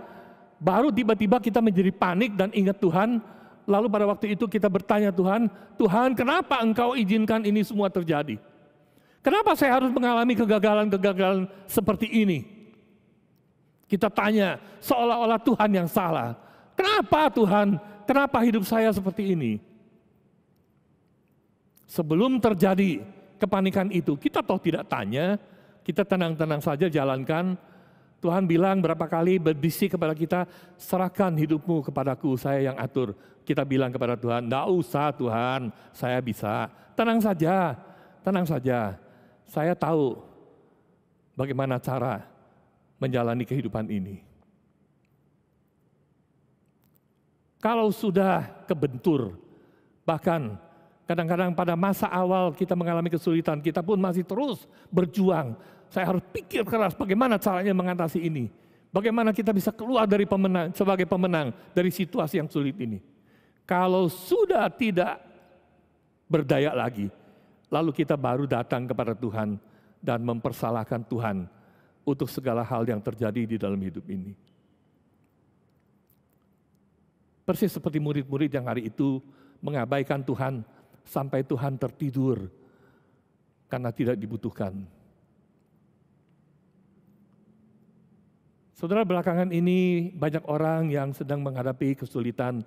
baru tiba-tiba kita menjadi panik dan ingat Tuhan, Lalu pada waktu itu kita bertanya Tuhan, Tuhan kenapa Engkau izinkan ini semua terjadi? Kenapa saya harus mengalami kegagalan-kegagalan seperti ini? Kita tanya seolah-olah Tuhan yang salah. Kenapa Tuhan? Kenapa hidup saya seperti ini? Sebelum terjadi kepanikan itu, kita toh tidak tanya, kita tenang-tenang saja jalankan. Tuhan bilang berapa kali berbisik kepada kita, serahkan hidupmu kepadaku, saya yang atur. Kita bilang kepada Tuhan, enggak usah Tuhan, saya bisa. Tenang saja, tenang saja. Saya tahu bagaimana cara menjalani kehidupan ini. Kalau sudah kebentur, bahkan kadang-kadang pada masa awal kita mengalami kesulitan, kita pun masih terus berjuang. Saya harus pikir keras bagaimana caranya mengatasi ini. Bagaimana kita bisa keluar dari sebagai pemenang dari situasi yang sulit ini. Kalau sudah tidak berdaya lagi, lalu kita baru datang kepada Tuhan dan mempersalahkan Tuhan untuk segala hal yang terjadi di dalam hidup ini. Persis seperti murid-murid yang hari itu mengabaikan Tuhan sampai Tuhan tertidur karena tidak dibutuhkan. Saudara, belakangan ini banyak orang yang sedang menghadapi kesulitan,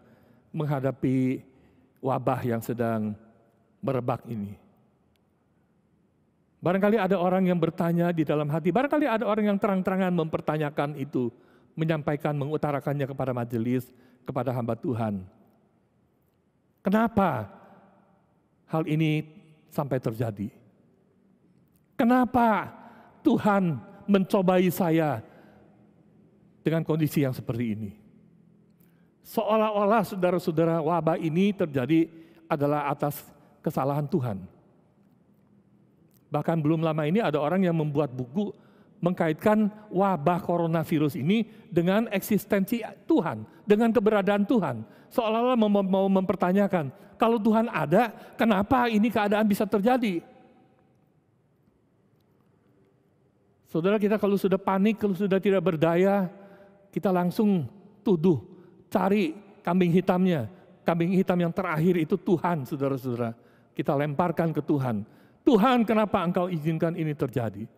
menghadapi wabah yang sedang merebak ini. Barangkali ada orang yang bertanya di dalam hati, barangkali ada orang yang terang-terangan mempertanyakan itu, menyampaikan, mengutarakannya kepada majelis, kepada hamba Tuhan. Kenapa hal ini sampai terjadi? Kenapa Tuhan mencobai saya dengan kondisi yang seperti ini? Seolah-olah saudara-saudara wabah ini terjadi adalah atas kesalahan Tuhan. Bahkan belum lama ini ada orang yang membuat buku mengkaitkan wabah coronavirus ini dengan eksistensi Tuhan, dengan keberadaan Tuhan. Seolah-olah mau mempertanyakan, kalau Tuhan ada, kenapa ini keadaan bisa terjadi? Saudara, kita kalau sudah panik, kalau sudah tidak berdaya, kita langsung tuduh, cari kambing hitamnya. Kambing hitam yang terakhir itu Tuhan, saudara-saudara. Kita lemparkan ke Tuhan. Tuhan, kenapa Engkau izinkan ini terjadi?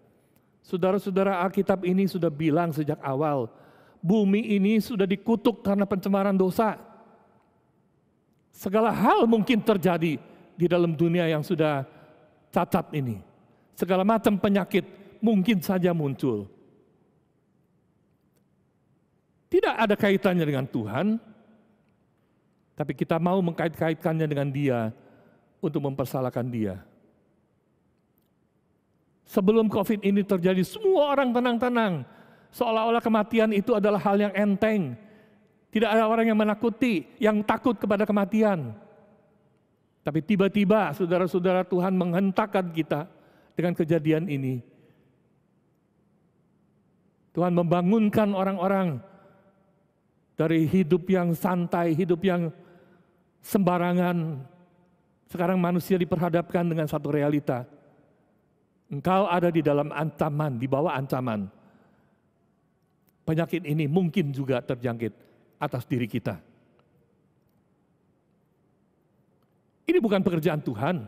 Saudara-saudara, Alkitab ini sudah bilang sejak awal, bumi ini sudah dikutuk karena pencemaran dosa. Segala hal mungkin terjadi di dalam dunia yang sudah cacat ini. Segala macam penyakit mungkin saja muncul. Tidak ada kaitannya dengan Tuhan, tapi kita mau mengkait-kaitkannya dengan Dia untuk mempersalahkan Dia. Sebelum COVID ini terjadi, semua orang tenang-tenang. Seolah-olah kematian itu adalah hal yang enteng. Tidak ada orang yang menakuti, yang takut kepada kematian. Tapi tiba-tiba saudara-saudara, Tuhan menghentakkan kita dengan kejadian ini. Tuhan membangunkan orang-orang dari hidup yang santai, hidup yang sembarangan. Sekarang manusia diperhadapkan dengan satu realita. Engkau ada di dalam ancaman, di bawah ancaman. Penyakit ini mungkin juga terjangkit atas diri kita. Ini bukan pekerjaan Tuhan.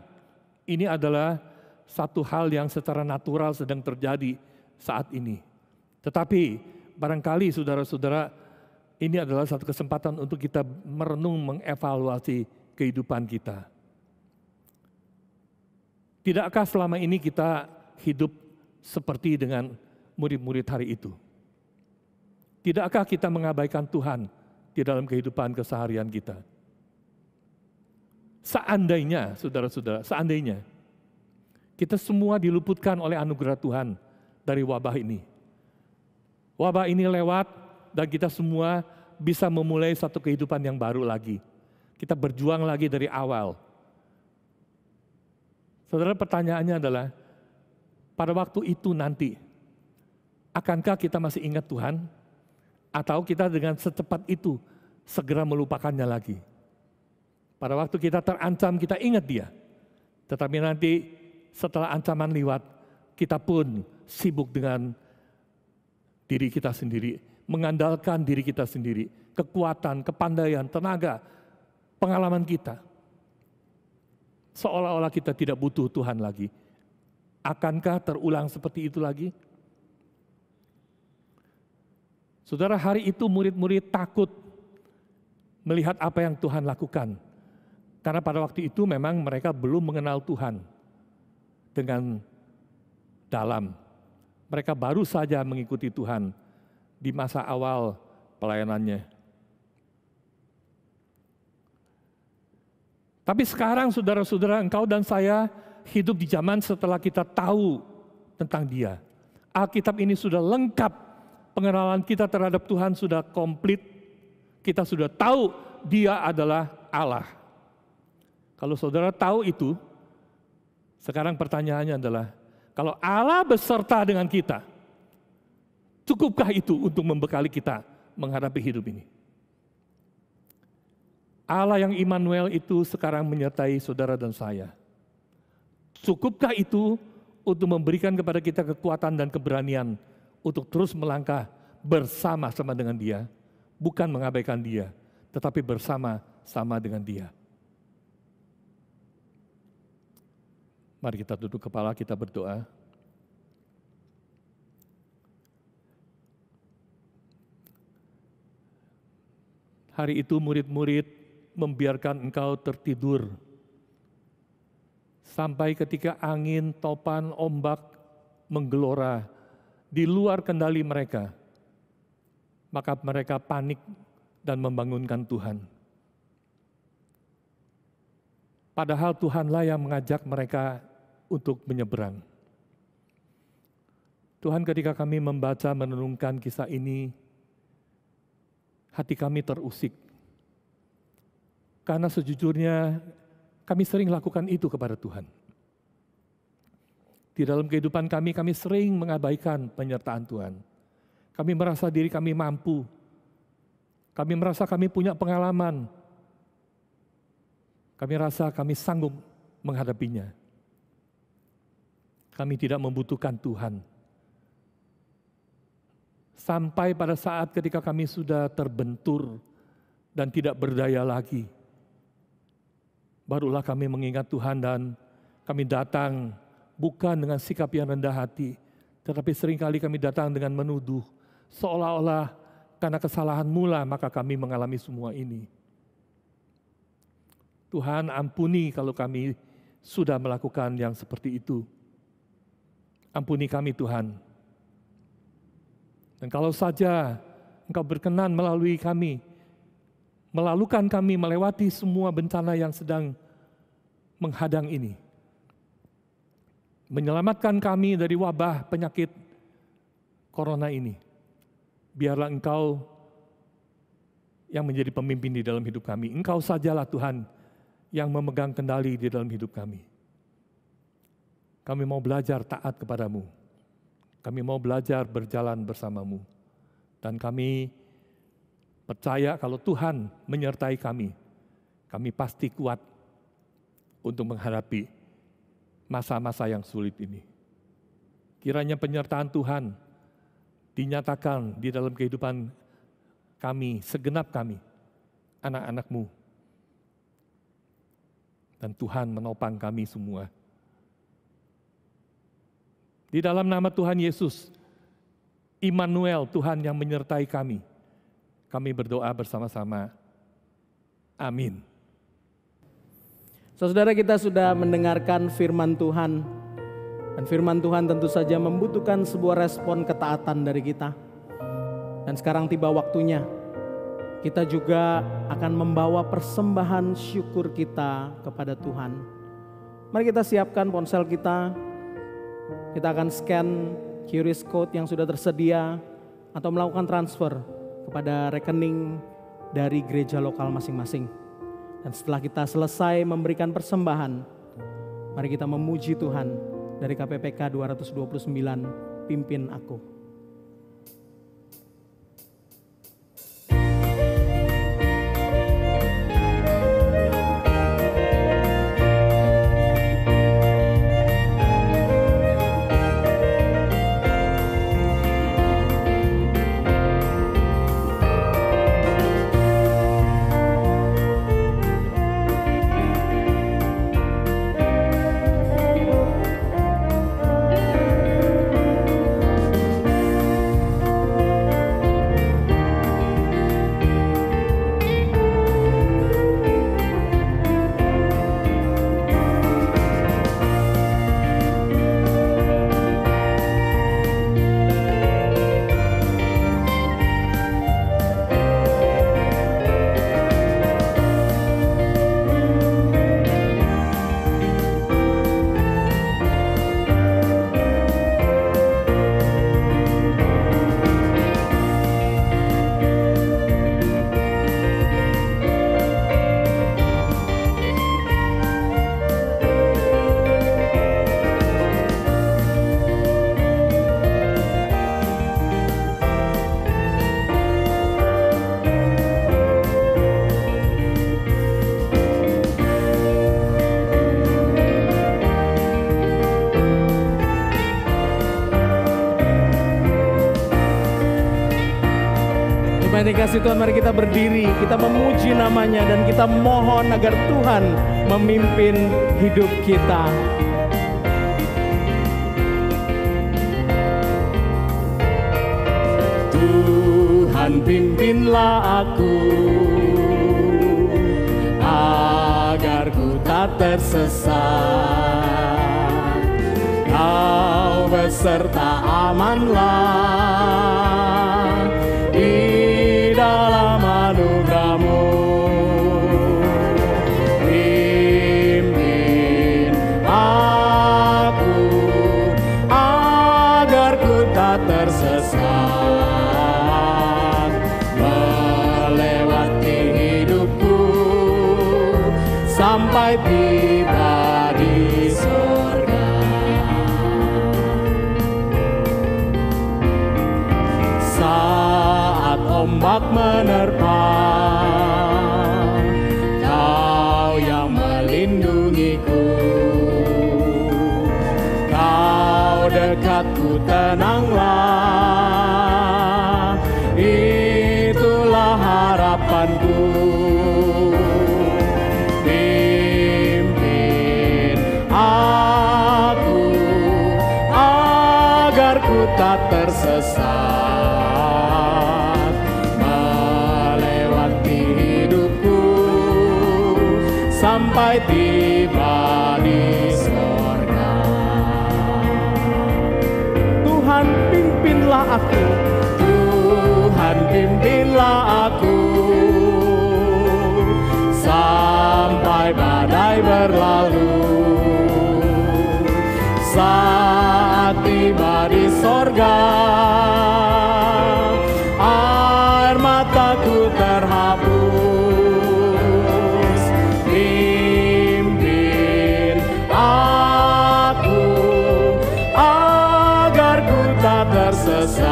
Ini adalah satu hal yang secara natural sedang terjadi saat ini. Tetapi barangkali saudara-saudara, ini adalah satu kesempatan untuk kita merenung, mengevaluasi kehidupan kita. Tidakkah selama ini kita hidup seperti dengan murid-murid hari itu? Tidakkah kita mengabaikan Tuhan di dalam kehidupan keseharian kita? Seandainya, saudara-saudara, seandainya kita semua diluputkan oleh anugerah Tuhan dari wabah ini. Wabah ini lewat dan kita semua bisa memulai satu kehidupan yang baru lagi. Kita berjuang lagi dari awal. Saudara, pertanyaannya adalah, pada waktu itu nanti, akankah kita masih ingat Tuhan? Atau kita dengan secepat itu segera melupakannya lagi? Pada waktu kita terancam, kita ingat Dia. Tetapi nanti setelah ancaman lewat, kita pun sibuk dengan diri kita sendiri, mengandalkan diri kita sendiri, kekuatan, kepandaian, tenaga, pengalaman kita. Seolah-olah kita tidak butuh Tuhan lagi. Akankah terulang seperti itu lagi? Saudara, hari itu murid-murid takut melihat apa yang Tuhan lakukan. Karena pada waktu itu memang mereka belum mengenal Tuhan dengan dalam. Mereka baru saja mengikuti Tuhan di masa awal pelayanannya. Tapi sekarang saudara-saudara, engkau dan saya hidup di zaman setelah kita tahu tentang Dia. Alkitab ini sudah lengkap, pengenalan kita terhadap Tuhan sudah komplit. Kita sudah tahu Dia adalah Allah. Kalau saudara tahu itu, sekarang pertanyaannya adalah, kalau Allah beserta dengan kita, cukupkah itu untuk membekali kita menghadapi hidup ini? Allah yang Immanuel itu sekarang menyertai saudara dan saya. Cukupkah itu untuk memberikan kepada kita kekuatan dan keberanian untuk terus melangkah bersama-sama dengan Dia, bukan mengabaikan Dia, tetapi bersama-sama dengan Dia. Mari kita duduk kepala, kita berdoa. Hari itu murid-murid membiarkan engkau tertidur sampai ketika angin, topan, ombak menggelora di luar kendali mereka, maka mereka panik dan membangunkan Tuhan. Padahal Tuhanlah yang mengajak mereka untuk menyeberang. Tuhan, ketika kami membaca, merenungkan kisah ini, hati kami terusik. Karena sejujurnya kami sering lakukan itu kepada Tuhan. Di dalam kehidupan kami sering mengabaikan penyertaan Tuhan. Kami merasa diri kami mampu. Kami merasa kami punya pengalaman. Kami rasa kami sanggup menghadapinya. Kami tidak membutuhkan Tuhan. Sampai pada saat ketika kami sudah terbentur dan tidak berdaya lagi, barulah kami mengingat Tuhan dan kami datang bukan dengan sikap yang rendah hati, tetapi seringkali kami datang dengan menuduh, seolah-olah karena kesalahan mula maka kami mengalami semua ini. Tuhan, ampuni kalau kami sudah melakukan yang seperti itu. Ampuni kami Tuhan. Dan kalau saja Engkau berkenan melalui kami, melalukan kami melewati semua bencana yang sedang menghadang ini, menyelamatkan kami dari wabah penyakit corona ini, biarlah Engkau yang menjadi pemimpin di dalam hidup kami. Engkau sajalah Tuhan yang memegang kendali di dalam hidup kami. Kami mau belajar taat kepadamu. Kami mau belajar berjalan bersamamu. Dan kami percaya kalau Tuhan menyertai kami pasti kuat untuk menghadapi masa-masa yang sulit ini. Kiranya penyertaan Tuhan dinyatakan di dalam kehidupan kami, segenap kami, anak-anak-Mu. Dan Tuhan menopang kami semua. Di dalam nama Tuhan Yesus, Immanuel, Tuhan yang menyertai kami berdoa bersama-sama. Amin. Saudara, kita sudah mendengarkan firman Tuhan. Dan firman Tuhan tentu saja membutuhkan sebuah respon ketaatan dari kita. Dan sekarang tiba waktunya. Kita juga akan membawa persembahan syukur kita kepada Tuhan. Mari kita siapkan ponsel kita. Kita akan scan QR code yang sudah tersedia atau melakukan transfer kepada rekening dari gereja lokal masing-masing. Dan setelah kita selesai memberikan persembahan, mari kita memuji Tuhan dari KPPK 229, pimpin aku. yang dikasihi Tuhan, mari kita berdiri, kita memuji namanya dan kita mohon agar Tuhan memimpin hidup kita. Tuhan pimpinlah aku agar ku tak tersesat. Kau beserta amanlah di dalam anugerah-Mu. Pimpin aku agar ku tak tersesat, melewati hidupku sampai tiba di sorga. Saat ombak menerpa, Kau yang melindungiku. Kau dekatku, tenanglah, itulah harapanku. Pimpin aku agar ku tak tersesat, melewati hidupku sampai tiba di sorga. Tuhan pimpinlah aku, Tuhan pimpinlah aku sampai badai berlalu. Saat tiba di sorga, air mataku terhapus. Pimpin aku agar ku tak tersesat,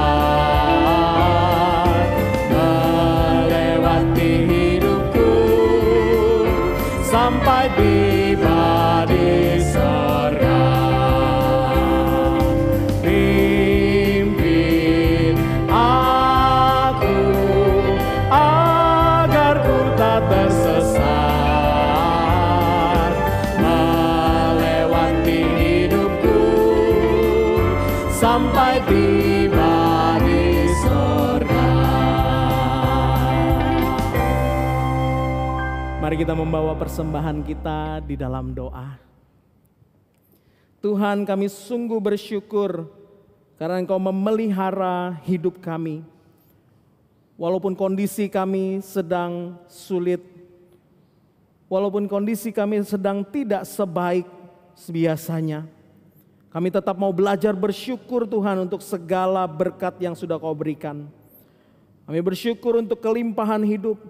melewati hidupku sampai tiba di sorga. Pimpin aku agar ku tak tersesat, melewati hidupku sampai tiba di sorga. Mari kita membawa persembahan kita di dalam doa. Tuhan, kami sungguh bersyukur karena Engkau memelihara hidup kami. Walaupun kondisi kami sedang sulit, walaupun kondisi kami sedang tidak sebaik biasanya, kami tetap mau belajar bersyukur Tuhan untuk segala berkat yang sudah Kau berikan. Kami bersyukur untuk kelimpahan hidup.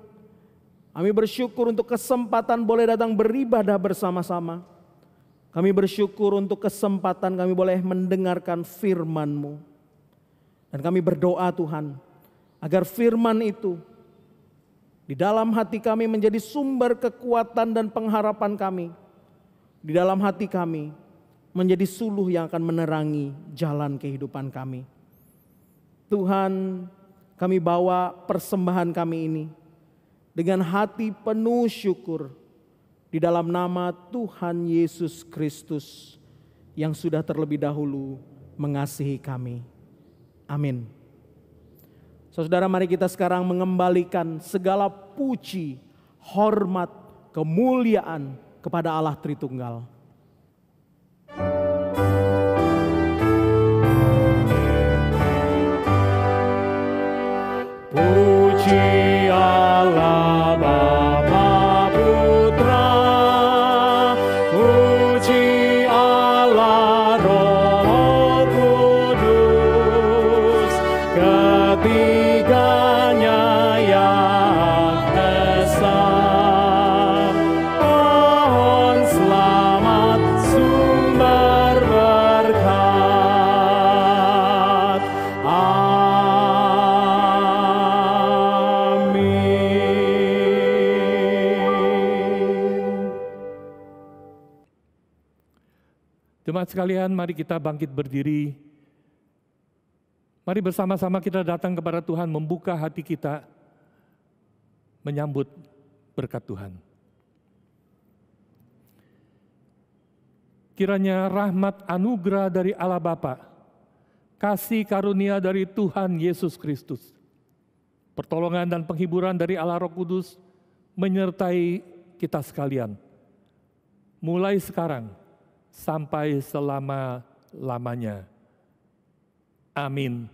Kami bersyukur untuk kesempatan boleh datang beribadah bersama-sama. Kami bersyukur untuk kesempatan kami boleh mendengarkan firman-Mu. Dan kami berdoa Tuhan, agar firman itu di dalam hati kami menjadi sumber kekuatan dan pengharapan kami. Di dalam hati kami menjadi suluh yang akan menerangi jalan kehidupan kami. Tuhan, kami bawa persembahan kami ini dengan hati penuh syukur di dalam nama Tuhan Yesus Kristus yang sudah terlebih dahulu mengasihi kami. Amin. Saudara, mari kita sekarang mengembalikan segala puji, hormat, kemuliaan kepada Allah Tritunggal. Puji Allah Bapa Putra, puji Allah Roh Kudus, ketiganya yang esa. Mohon selamat sumber berkat. Jemaat sekalian, mari kita bangkit berdiri. Mari bersama-sama kita datang kepada Tuhan, membuka hati kita menyambut berkat Tuhan. Kiranya rahmat anugerah dari Allah Bapa, kasih karunia dari Tuhan Yesus Kristus, pertolongan dan penghiburan dari Allah Roh Kudus menyertai kita sekalian, mulai sekarang sampai selama-lamanya. Amin.